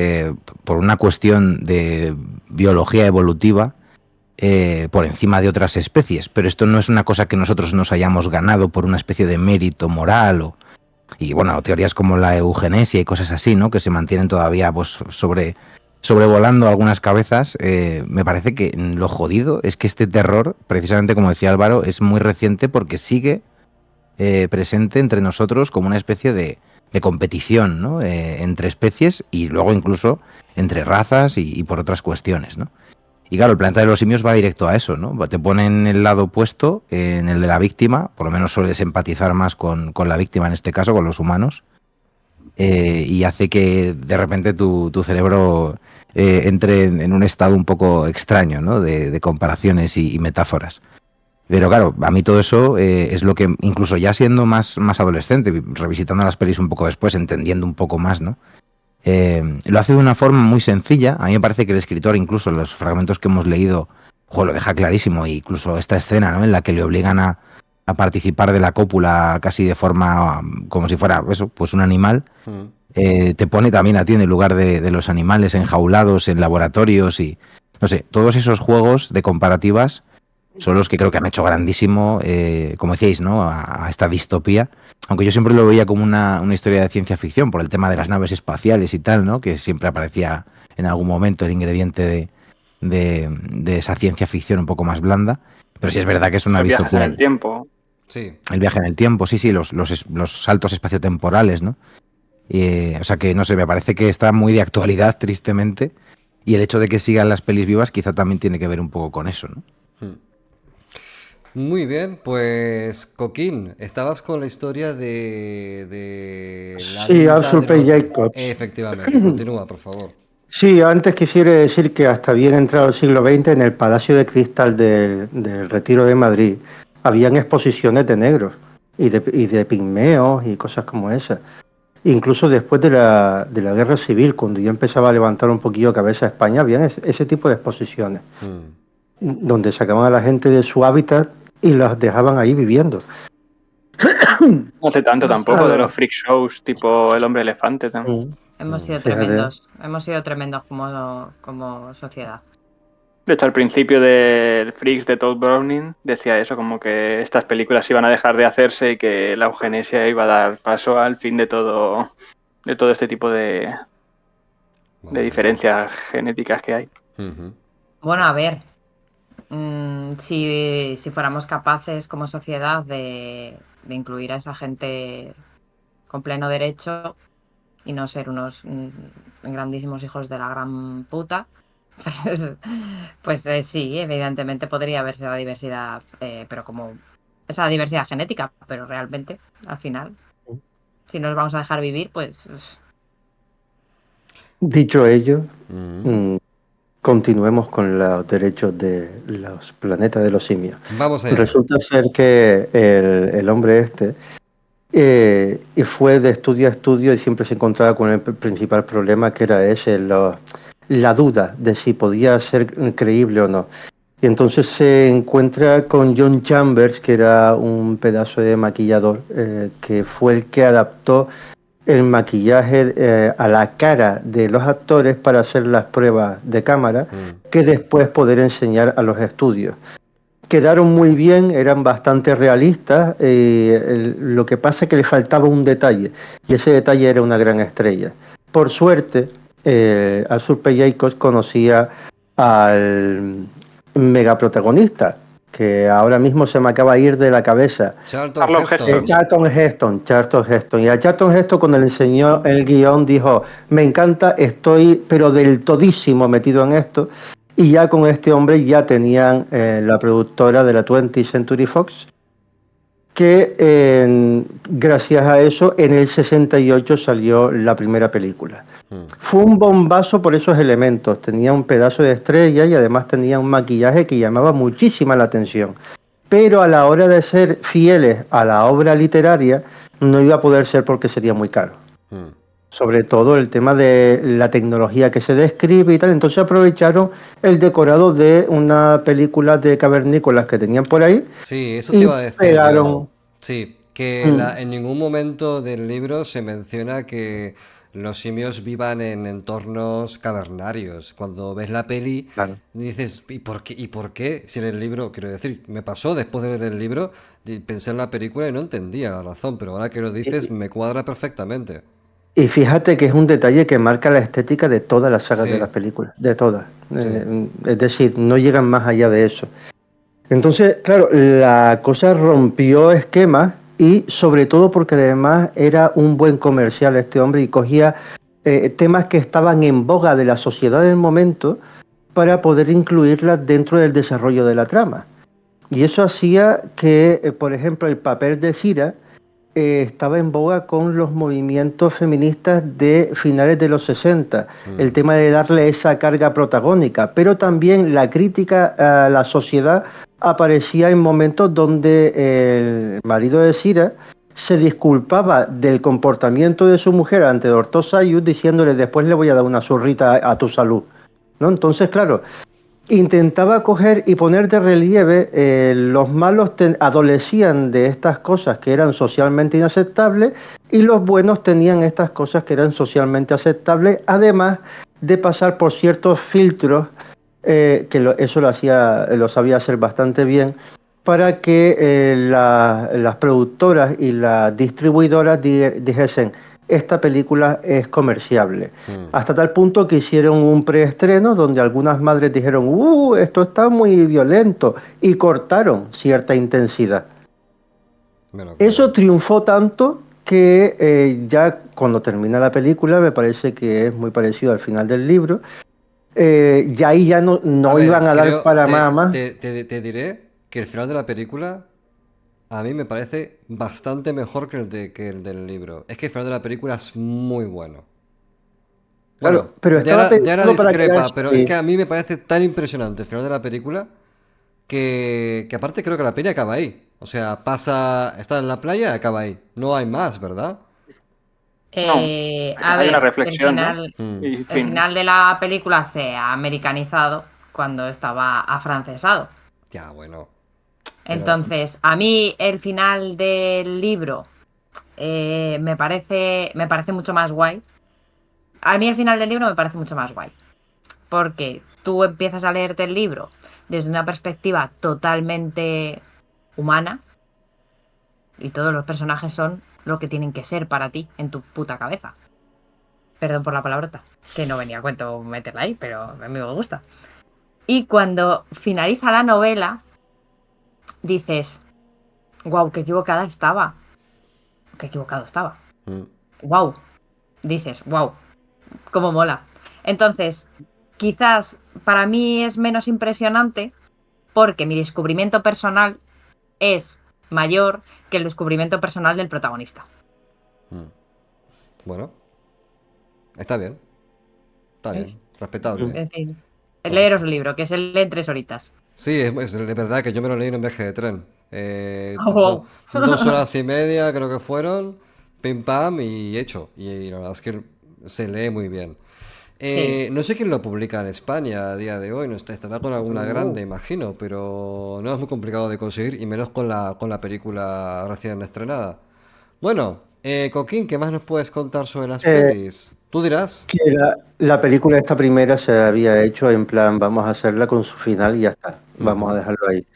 por una cuestión de biología evolutiva, por encima de otras especies. Pero esto no es una cosa que nosotros nos hayamos ganado por una especie de mérito moral y bueno, teorías como la eugenesia y cosas así, ¿no? Que se mantienen todavía pues sobrevolando algunas cabezas. Me parece que lo jodido es que este terror, precisamente como decía Álvaro, es muy reciente porque sigue presente entre nosotros como una especie de competición, ¿no? Entre especies y luego incluso entre razas y por otras cuestiones, ¿no? Y claro, el planeta de los simios va directo a eso, ¿no? Te ponen el lado opuesto, en el de la víctima, por lo menos sueles empatizar más con la víctima en este caso, con los humanos, y hace que de repente tu cerebro entre en un estado un poco extraño, ¿no? De comparaciones y metáforas. Pero claro, a mí todo eso es lo que, incluso ya siendo más adolescente, revisitando las pelis un poco después, entendiendo un poco más, ¿no? Lo hace de una forma muy sencilla. A mí me parece que el escritor, incluso en los fragmentos que hemos leído, lo deja clarísimo. E incluso esta escena, ¿no? En la que le obligan a participar de la cópula casi de forma como si fuera eso, pues un animal. Te pone también a ti en el lugar de los animales enjaulados en laboratorios y no sé, todos esos juegos de comparativas son los que creo que han hecho grandísimo, como decíais, ¿no? A esta distopía. Aunque yo siempre lo veía como una historia de ciencia ficción por el tema de las naves espaciales y tal, ¿no? Que siempre aparecía en algún momento el ingrediente de esa ciencia ficción un poco más blanda. Pero sí es verdad que es una distopía. El viaje en el tiempo. Sí. El viaje en el tiempo, sí, los saltos espaciotemporales, ¿no? O sea que, no sé, me parece que está muy de actualidad, tristemente. Y el hecho de que sigan las pelis vivas quizá también tiene que ver un poco con eso, ¿no? Muy bien, pues Coquín, estabas con la historia de la Sí, venta Arthur de P. los... Jacobs. Efectivamente, continúa, por favor. Sí, antes quisiera decir que hasta bien entrado el siglo XX en el Palacio de Cristal del Retiro de Madrid habían exposiciones de negros y de pigmeos y cosas como esas. Incluso después de la Guerra Civil, cuando ya empezaba a levantar un poquillo cabeza España, habían ese tipo de exposiciones, Mm. donde sacaban a la gente de su hábitat y las dejaban ahí viviendo. No hace tanto Hemos, tampoco de los freak shows tipo El Hombre Elefante. hemos sido Fíjate. tremendos como sociedad. De hecho, al principio de Freaks de Todd Browning decía eso, como que estas películas iban a dejar de hacerse y que la eugenesia iba a dar paso al fin de todo este tipo de Madre mía. diferencias genéticas que hay. Ujú. Bueno, a ver, si fuéramos capaces como sociedad de incluir a esa gente con pleno derecho y no ser unos grandísimos hijos de la gran puta, pues sí, evidentemente podría haberse la diversidad, pero como esa diversidad genética, pero realmente, al final, si nos vamos a dejar vivir, pues Dicho ello, Mm. continuemos con los derechos de los planetas de los simios. Vamos allá. Resulta ser que el hombre este y fue de estudio a estudio y siempre se encontraba con el principal problema que era ese, la duda de si podía ser creíble o no. Y entonces se encuentra con John Chambers, que era un pedazo de maquillador, que fue el que adaptó el maquillaje a la cara de los actores para hacer las pruebas de cámara, Mm. que después poder enseñar a los estudios. Quedaron muy bien, eran bastante realistas, lo que pasa es que le faltaba un detalle, y ese detalle era una gran estrella. Por suerte, Arthur P. Jacobs conocía al megaprotagonista, que ahora mismo se me acaba de ir de la cabeza, Charlton Charlton Heston. Charlton Heston. Y a Charlton Heston, cuando le enseñó el guión, dijo, me encanta, estoy pero del todísimo metido en esto. Y ya con este hombre ya tenían la productora de la 20th Century Fox, que gracias a eso en el 68 salió la primera película. Mm. Fue un bombazo por esos elementos, tenía un pedazo de estrella y además tenía un maquillaje que llamaba muchísima la atención. Pero a la hora de ser fieles a la obra literaria no iba a poder ser porque sería muy caro. Mm. Sobre todo el tema de la tecnología que se describe y tal. Entonces aprovecharon el decorado de una película de cavernícolas que tenían por ahí Sí, eso te y iba a decir yo. pegaron. Sí, que en ningún momento del libro se menciona que los simios vivan en entornos cavernarios. Cuando ves la peli, Claro. dices, ¿y por qué? ¿Y por qué? Si en el libro, quiero decir, me pasó después de ver el libro, pensé en la película y no entendía la razón, pero ahora que lo dices, me cuadra perfectamente. Y fíjate que es un detalle que marca la estética de todas las sagas de las Sí, películas, de todas. sí. Es decir, no llegan más allá de eso. Entonces, claro, la cosa rompió esquemas y sobre todo porque además era un buen comercial este hombre y cogía temas que estaban en boga de la sociedad del momento para poder incluirlas dentro del desarrollo de la trama. Y eso hacía que, por ejemplo, el papel de Cira estaba en boga con los movimientos feministas de finales de los 60, el Mm. tema de darle esa carga protagónica, pero también la crítica a la sociedad aparecía en momentos donde el marido de Cira se disculpaba del comportamiento de su mujer ante Doctor Sayus diciéndole después le voy a dar una zurrita a tu salud, ¿no? Entonces, claro, intentaba coger y poner de relieve los malos adolecían de estas cosas que eran socialmente inaceptables y los buenos tenían estas cosas que eran socialmente aceptables, además de pasar por ciertos filtros eso lo sabía hacer bastante bien para que las productoras y las distribuidoras dijesen esta película es comerciable. Mm. Hasta tal punto que hicieron un preestreno donde algunas madres dijeron, esto está muy violento, y cortaron cierta intensidad. Me lo Eso creo. triunfó tanto que ya cuando termina la película, me parece que es muy parecido al final del libro, ya ahí ya no A ver, iban a dar creo, para más. te diré que el final de la película a mí me parece bastante mejor que el del libro. Es que el final de la película es muy bueno. Bueno, Claro, pero estaba Diana pensado para quedarse discrepa, pero es ahí. que a mí me parece tan impresionante el final de la película que aparte creo que la peli acaba ahí. O sea, está en la playa y acaba ahí. No hay más, ¿verdad? No, A hay una ver, reflexión, ¿no? Mm, Y el fin. final de la película se ha americanizado cuando estaba afrancesado. ya, bueno. Pero, Entonces, a mí el final del libro me parece mucho más guay. A mí el final del libro me parece mucho más guay. Porque tú empiezas a leerte el libro desde una perspectiva totalmente humana y todos los personajes son lo que tienen que ser para ti en tu puta cabeza. Perdón por la palabrota, que no venía a cuento meterla ahí, pero a mí me gusta. Y cuando finaliza la novela, dices, wow, qué equivocada estaba. Qué equivocado estaba. mm, Wow. Dices, wow, cómo mola. Entonces, quizás para mí es menos impresionante porque mi descubrimiento personal es mayor que el descubrimiento personal del protagonista. mm. Bueno, está bien. Está ¿Veis? bien. Respetable. Es decir, leeros el Correcto. libro, que es el en 3 horitas. Sí, es verdad que yo me lo leí en un viaje de tren. Oh. 2 horas y media creo que fueron, pim pam y hecho. Y la verdad es que se lee muy bien. Sí. No sé quién lo publica en España a día de hoy, no estará con alguna Uh, grande, imagino, pero no es muy complicado de conseguir y menos con la película recién estrenada. Bueno, Coquín, ¿qué más nos puedes contar sobre las eh, pelis? Tú dirás. que la película esta primera se había hecho en plan, vamos a hacerla con su final y ya está, vamos a Ujú, dejarlo ahí.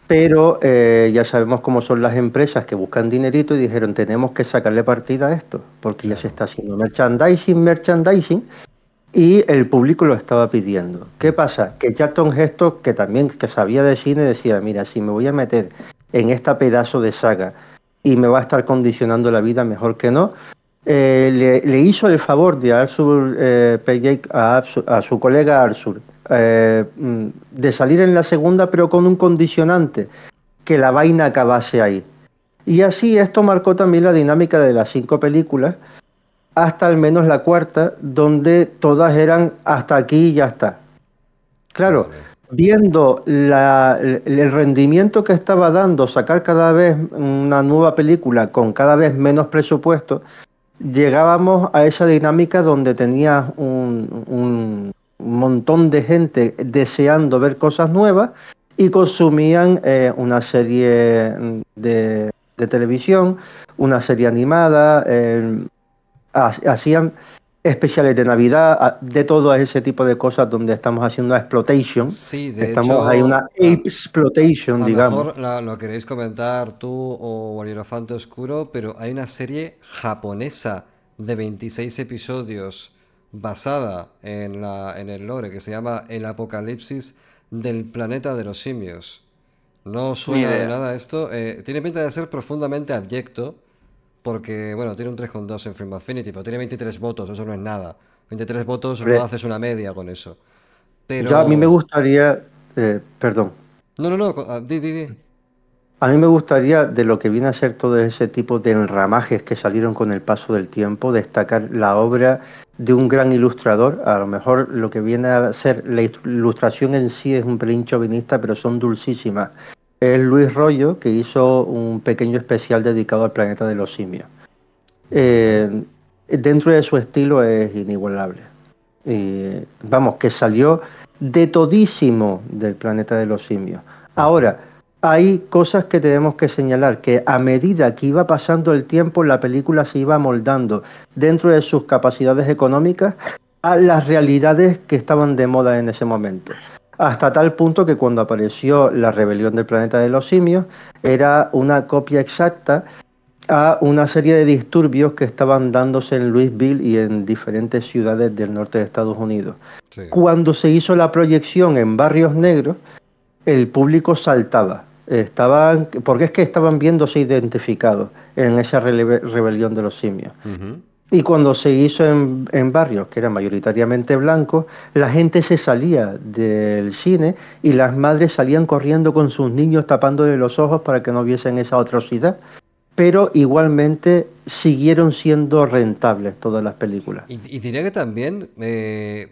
Pero ya sabemos cómo son las empresas que buscan dinerito y dijeron, tenemos que sacarle partida a esto, porque ya se claro. está haciendo merchandising, y el público lo estaba pidiendo. ¿Qué pasa? Que Charlton Heston, que también que sabía de cine, decía, mira, si me voy a meter en esta pedazo de saga y me va a estar condicionando la vida, mejor que no. Le hizo el favor de Arthur P. a su colega Arthur de salir en la segunda, pero con un condicionante, que la vaina acabase ahí. Y así esto marcó también la dinámica de las 5 películas, hasta al menos la cuarta, donde todas eran hasta aquí y ya está. Claro, Vale. viendo el rendimiento que estaba dando sacar cada vez una nueva película con cada vez menos presupuesto, llegábamos a esa dinámica donde tenías un montón de gente deseando ver cosas nuevas y consumían una serie de televisión, una serie animada, hacían especiales de Navidad, de todo ese tipo de cosas donde estamos haciendo una exploitation, Sí, de estamos ahí una hecho, ape exploitation, a lo digamos. mejor lo queréis comentar tú o el Hierofante Oscuro, pero hay una serie japonesa de 26 episodios basada en el lore que se llama El Apocalipsis del Planeta de los Simios. ¿No os Ni suena de idea. nada esto? Tiene pinta de ser profundamente abyecto, porque, bueno, tiene un 3,2 en Film Affinity, pero tiene 23 votos, eso no es nada. 23 votos no Hombre, haces una media con eso. a mí me Pero... gustaría, perdón, No, no, no, di. a mí me gustaría, de lo que viene a ser todo ese tipo de enramajes que salieron con el paso del tiempo, destacar la obra de un gran ilustrador. A lo mejor lo que viene a ser la ilustración en sí es un pelín chauvinista, pero son dulcísimas. Es Luis Rollo, que hizo un pequeño especial dedicado al planeta de los simios. Vale. Eh, Dentro de su estilo es inigualable. Vamos, que salió de todísimo del planeta de los simios. Ujú. Ahora, hay cosas que tenemos que señalar, que a medida que iba pasando el tiempo, la película se iba moldando dentro de sus capacidades económicas a las realidades que estaban de moda en ese momento. Hasta tal punto que cuando apareció La Rebelión del Planeta de los Simios, era una copia exacta a una serie de disturbios que estaban dándose en Louisville y en diferentes ciudades del norte de Estados Unidos. Sí. Cuando se hizo la proyección en Barrios Negros, el público saltaba. Porque es que estaban viéndose identificados en esa rebelión de los simios. Ujú. Y cuando se hizo en barrios que eran mayoritariamente blancos, la gente se salía del cine y las madres salían corriendo con sus niños tapándole los ojos para que no viesen esa atrocidad. Pero igualmente siguieron siendo rentables todas las películas. Y diría que también,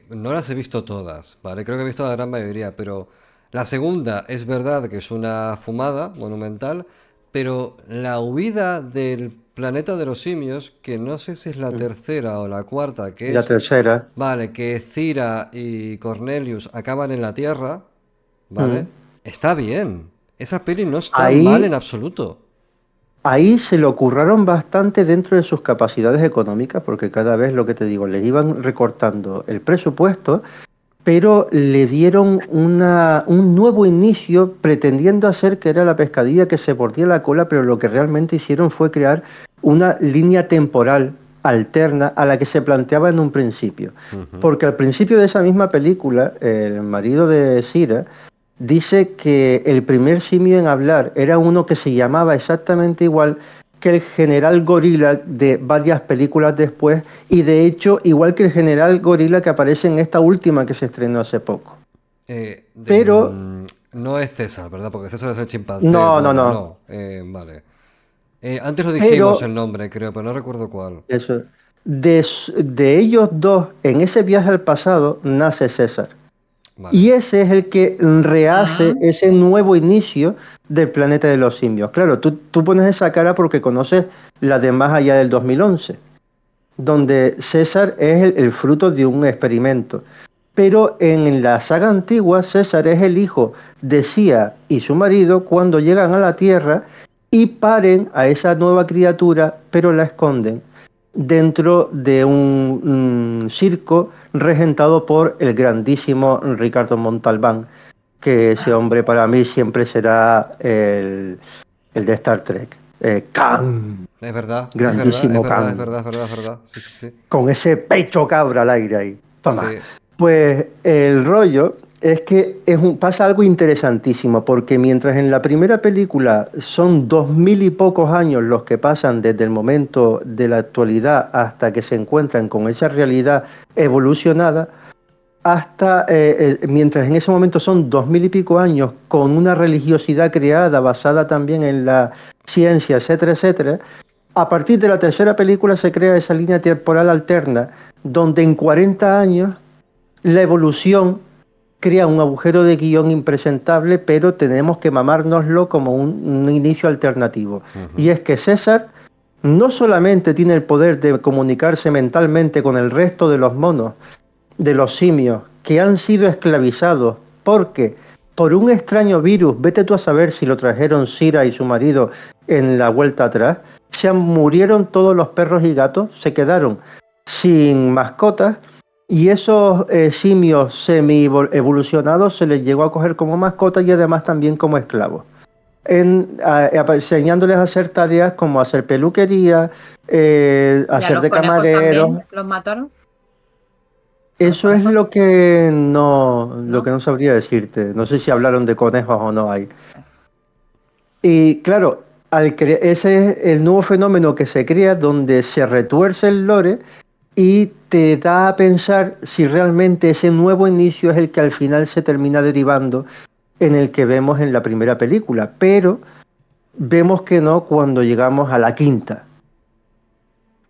no las he visto todas, ¿vale? Creo que he visto la gran mayoría, pero la segunda es verdad que es una fumada monumental, pero la huida del planeta de los simios, que no sé si es la Mm. tercera o la cuarta, que Y la es, tercera, vale, que Cira y Cornelius acaban en la Tierra, ¿vale? mm, Está bien. Esa peli no está mal ahí en absoluto. Ahí se lo curraron bastante dentro de sus capacidades económicas, porque cada vez, lo que te digo, le iban recortando el presupuesto, pero le dieron un nuevo inicio pretendiendo hacer que era la pescadilla que se mordía la cola, pero lo que realmente hicieron fue crear una línea temporal alterna a la que se planteaba en un principio. Ujú. Porque al principio de esa misma película, el marido de Sira dice que el primer simio en hablar era uno que se llamaba exactamente igual que el general Gorila de varias películas después, y de hecho igual que el general Gorila que aparece en esta última que se estrenó hace poco. Pero No es César, ¿verdad? Porque César es el chimpancé no, no, bueno, no. no. Vale. Antes lo dijimos Pero el nombre, creo, pero no recuerdo cuál. eso, de ellos dos, en ese viaje al pasado, nace César. Vale. Y ese es el que rehace Mm. ese nuevo inicio del planeta de los simios. Claro, tú pones esa cara porque conoces la de Más allá del 2011, donde César es el fruto de un experimento. Pero en la saga antigua, César es el hijo de Sia y su marido cuando llegan a la Tierra y paren a esa nueva criatura, pero la esconden dentro de un circo regentado por el grandísimo Ricardo Montalbán, que ese hombre para mí siempre será el de Star Trek. Khan, Es verdad, es verdad, es grandísimo verdad, es Khan, verdad, es verdad, es verdad. Sí, sí, sí. con ese pecho cabra al aire ahí. Toma. Sí. Pues el rollo es que pasa algo interesantísimo, porque mientras en la primera película son 2000 y pocos años los que pasan desde el momento de la actualidad hasta que se encuentran con esa realidad evolucionada, mientras en ese momento son 2000 y pico años con una religiosidad creada basada también en la ciencia, etcétera, etcétera, a partir de la tercera película se crea esa línea temporal alterna donde en 40 años la evolución crea un agujero de guión impresentable, pero tenemos que mamárnoslo como un inicio alternativo. Y Ujú. es que César no solamente tiene el poder de comunicarse mentalmente con el resto de los monos, de los simios, que han sido esclavizados porque por un extraño virus, vete tú a saber si lo trajeron Sira y su marido en la vuelta atrás, murieron todos los perros y gatos, se quedaron sin mascotas y esos simios semi-evolucionados se les llegó a coger como mascotas y además también como esclavos. Enseñándoles a hacer tareas como hacer peluquería, ¿Y a hacer los de conejos camareros. también los mataron? ¿A los Eso es conejos? lo que ¿No? no sabría decirte. No sé si hablaron de conejos o no ahí. Y claro, ese es el nuevo fenómeno que se crea donde se retuerce el lore y te da a pensar si realmente ese nuevo inicio es el que al final se termina derivando en el que vemos en la primera película. Pero vemos que no cuando llegamos a la quinta.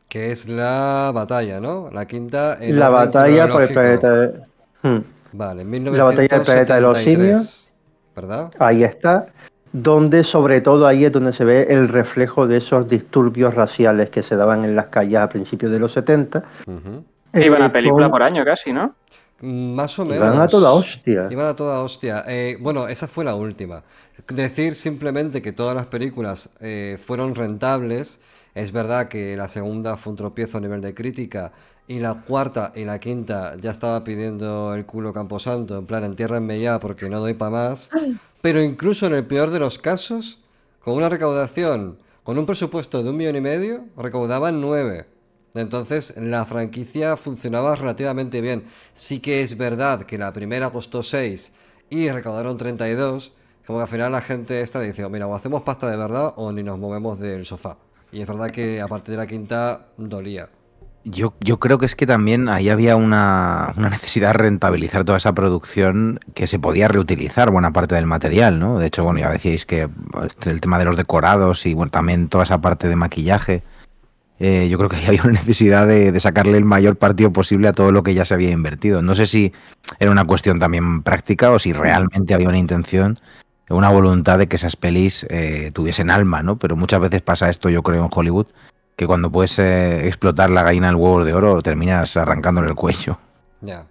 Que es la batalla, ¿no? La quinta en La orden batalla por el cronológico. planeta Hmm. Vale, La batalla del planeta de los simios. 1973, ¿verdad? Ahí está, donde sobre todo ahí es donde se ve el reflejo de esos disturbios raciales que se daban en las calles a principios de los 70, Ujú. Iba una película por con año casi, ¿no? Más o iban a toda menos. hostia. Iban a toda hostia. Bueno, esa fue la última. Decir simplemente que todas las películas fueron rentables. Es verdad que la segunda fue un tropiezo a nivel de crítica. Y la cuarta y la quinta ya estaba pidiendo el culo Camposanto. En plan, entiérrenme ya porque no doy para más. Pero incluso en el peor de los casos, con una recaudación, con un presupuesto de 1,5 millones, recaudaban 9. Entonces la franquicia funcionaba relativamente bien. Sí que es verdad que la primera costó 6 y recaudaron 32. Como que al final la gente esta dice, "Oh, mira, o hacemos pasta de verdad o ni nos movemos del sofá". Y es verdad que a partir de la quinta dolía. Yo creo que es que también ahí había una necesidad de rentabilizar toda esa producción que se podía reutilizar buena parte del material, ¿no? De hecho, bueno, ya decíais que el tema de los decorados y bueno, también toda esa parte de maquillaje, yo creo que ahí había una necesidad de sacarle el mayor partido posible a todo lo que ya se había invertido. No sé si era una cuestión también práctica o si realmente había una intención, una voluntad de que esas pelis tuviesen alma, ¿no? Pero muchas veces pasa esto, yo creo, en Hollywood, que cuando puedes explotar la gallina del huevo de oro, terminas arrancándole el cuello. Ya,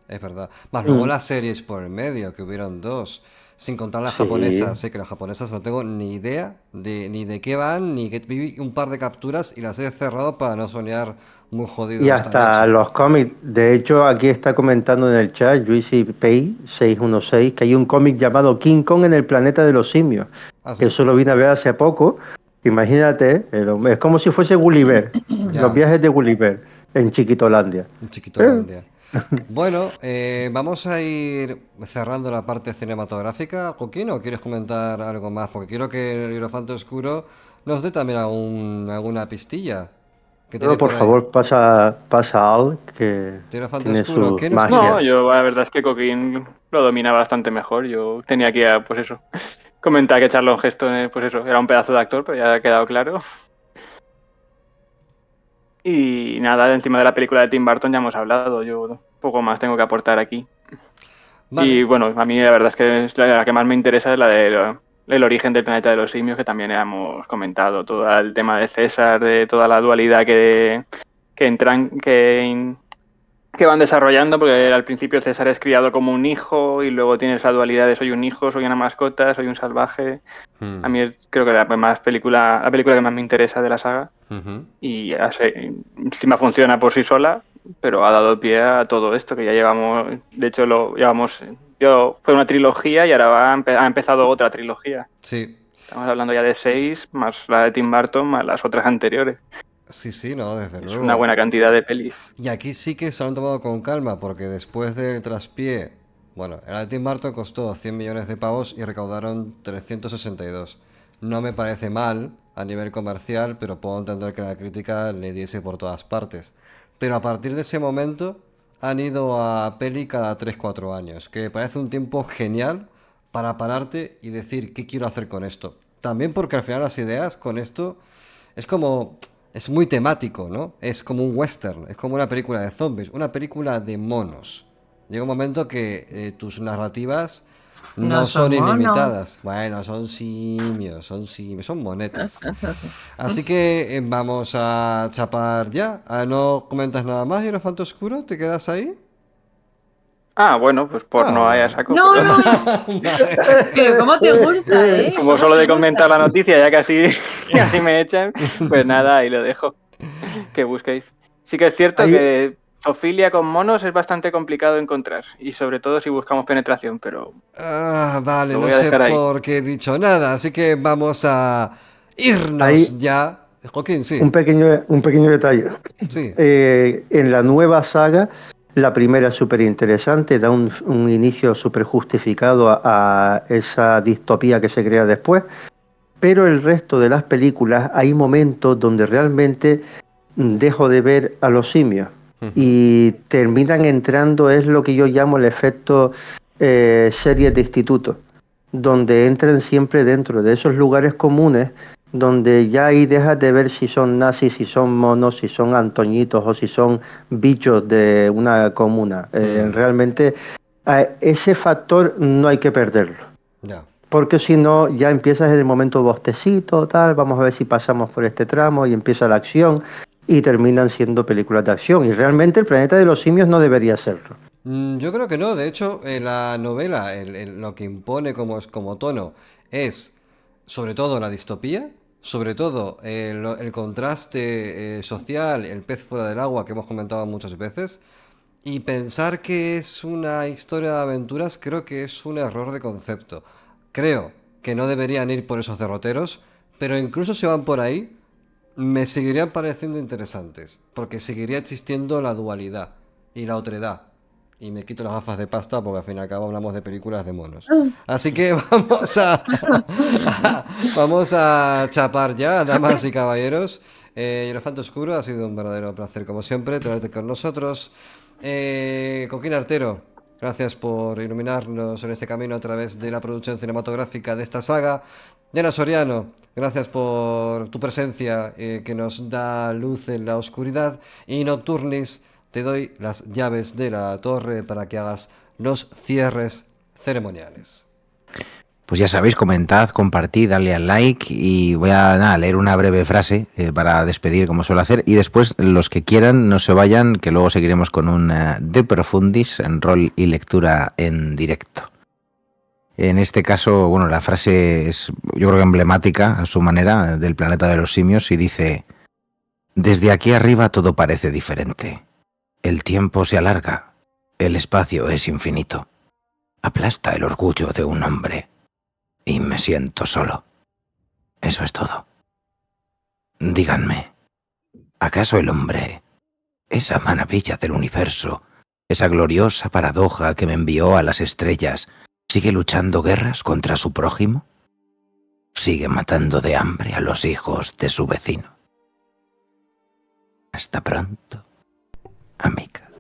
es verdad. Más luego Mm. las series por el medio, que hubieron dos. Sin contar las Sí. japonesas, sé que las japonesas no tengo ni idea ni de qué van, ni que vi un par de capturas y las he cerrado para no soñar muy jodido Y esta hasta noche. los cómics. De hecho, aquí está comentando en el chat Juicy Pay 616 que hay un cómic llamado King Kong en el planeta de los simios. Ah, Que sí, eso lo vine a ver hace poco. Imagínate, es como si fuese Gulliver, los ya, viajes de Gulliver en Chiquitolandia. un Eh, chiquitolandia. Bueno, vamos a ir cerrando la parte cinematográfica. Joaquín, ¿o quieres comentar algo más? Porque quiero que el Hierofante Oscuro nos dé también alguna pistilla que tiene Pero por por ahí. favor, pasa Al, que Hierofante tiene Oscuro, su ¿qué nos No, magia. quieres? yo la verdad es que Coquín lo domina bastante mejor. Yo tenía que, pues eso, comentar que Charlton Heston, pues eso, era un pedazo de actor, pero ya ha quedado claro. Y nada, encima de la película de Tim Burton ya hemos hablado. Yo poco más tengo que aportar aquí. Vale. Y bueno, a mí la verdad es que la que más me interesa es la de el origen del planeta de los simios, que también hemos comentado. Todo el tema de César, de toda la dualidad que entran, que van desarrollando, porque al principio César es criado como un hijo y luego tienes la dualidad de soy un hijo, soy una mascota, soy un salvaje. A Hmm, mí creo que la película que más me interesa de la saga ujú. y encima funciona por sí sola, pero ha dado pie a todo esto que ya llevamos, de hecho lo llevamos, fue una trilogía y ahora ha empezado otra trilogía. Sí, Estamos hablando ya de 6, más la de Tim Burton, más las otras anteriores. sí, sí, no, desde Es una luego. buena cantidad de pelis. Y aquí sí que se lo han tomado con calma, porque después del traspié, bueno, el de Tim Burton costó 100 millones de pavos y recaudaron 362. No me parece mal a nivel comercial, pero puedo entender que la crítica le diese por todas partes. Pero a partir de ese momento han ido a peli cada 3 4 años, que me parece un tiempo genial para pararte y decir qué quiero hacer con esto. También porque al final las ideas con esto es como... Es muy temático, ¿no? Es como un western, es como una película de zombies, una película de monos. Llega un momento que tus narrativas No no son son ilimitadas. monos. Bueno, son simios, son monetas. Así que vamos a chapar ya. ¿No comentas nada más, Hierofanto Oscuro? ¿Te quedas ahí? Ah, bueno, pues por Ah, no hay a bueno. saco, No, pero no, pero ¿cómo te gusta, como ¿Cómo solo te de comentar la gusta? noticia ya casi, casi me echan, pues nada, ahí lo dejo. Que busquéis. Sí que es cierto Hay, que zoofilia con monos es bastante complicado de encontrar, y sobre todo si buscamos penetración, pero Ah, vale, lo no voy a sé dejar ahí. por qué he dicho nada, así que vamos a hay irnos ya. Joaquín, sí, un pequeño detalle. sí. En la nueva saga, la primera es súper interesante, da un inicio súper justificado a esa distopía que se crea después, pero el resto de las películas hay momentos donde realmente dejo de ver a los simios Ujú. y terminan entrando, es lo que yo llamo el efecto series de instituto, donde entran siempre dentro de esos lugares comunes donde ya ahí dejas de ver si son nazis, si son monos, si son antoñitos o si son bichos de una comuna. Hmm, Realmente ese factor no hay que perderlo. ya. Porque si no, ya empiezas en el momento bostecito, tal, vamos a ver si pasamos por este tramo y empieza la acción y terminan siendo películas de acción. Y realmente el planeta de los simios no debería serlo. Yo creo que no, de hecho, la novela lo que impone como tono es sobre todo la distopía, sobre todo el contraste social, el pez fuera del agua que hemos comentado muchas veces, y pensar que es una historia de aventuras creo que es un error de concepto. Creo que no deberían ir por esos derroteros, pero incluso si van por ahí, me seguirían pareciendo interesantes, porque seguiría existiendo la dualidad y la otredad. Y me quito las gafas de pasta porque al fin y al cabo hablamos de películas de monos. Así que vamos a chapar ya, damas y caballeros. Hierofanto Oscuro, ha sido un verdadero placer, como siempre, tenerte con nosotros. Coquín Artero, gracias por iluminarnos en este camino a través de la producción cinematográfica de esta saga. Diana Soriano, gracias por tu presencia que nos da luz en la oscuridad. Y Nocturnis, te doy las llaves de la torre para que hagas los cierres ceremoniales. Pues ya sabéis, comentad, compartid, dadle al like y voy a leer una breve frase para despedir como suelo hacer y después los que quieran no se vayan, que luego seguiremos con un De Profundis en rol y lectura en directo. En este caso, bueno, la frase es yo creo que emblemática a su manera del planeta de los simios y dice: desde aquí arriba todo parece diferente. El tiempo se alarga, el espacio es infinito. Aplasta el orgullo de un hombre. Y me siento solo. Eso es todo. Díganme, ¿acaso el hombre, esa maravilla del universo, esa gloriosa paradoja que me envió a las estrellas, sigue luchando guerras contra su prójimo? ¿Sigue matando de hambre a los hijos de su vecino? Hasta pronto, amiga.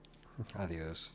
Adiós.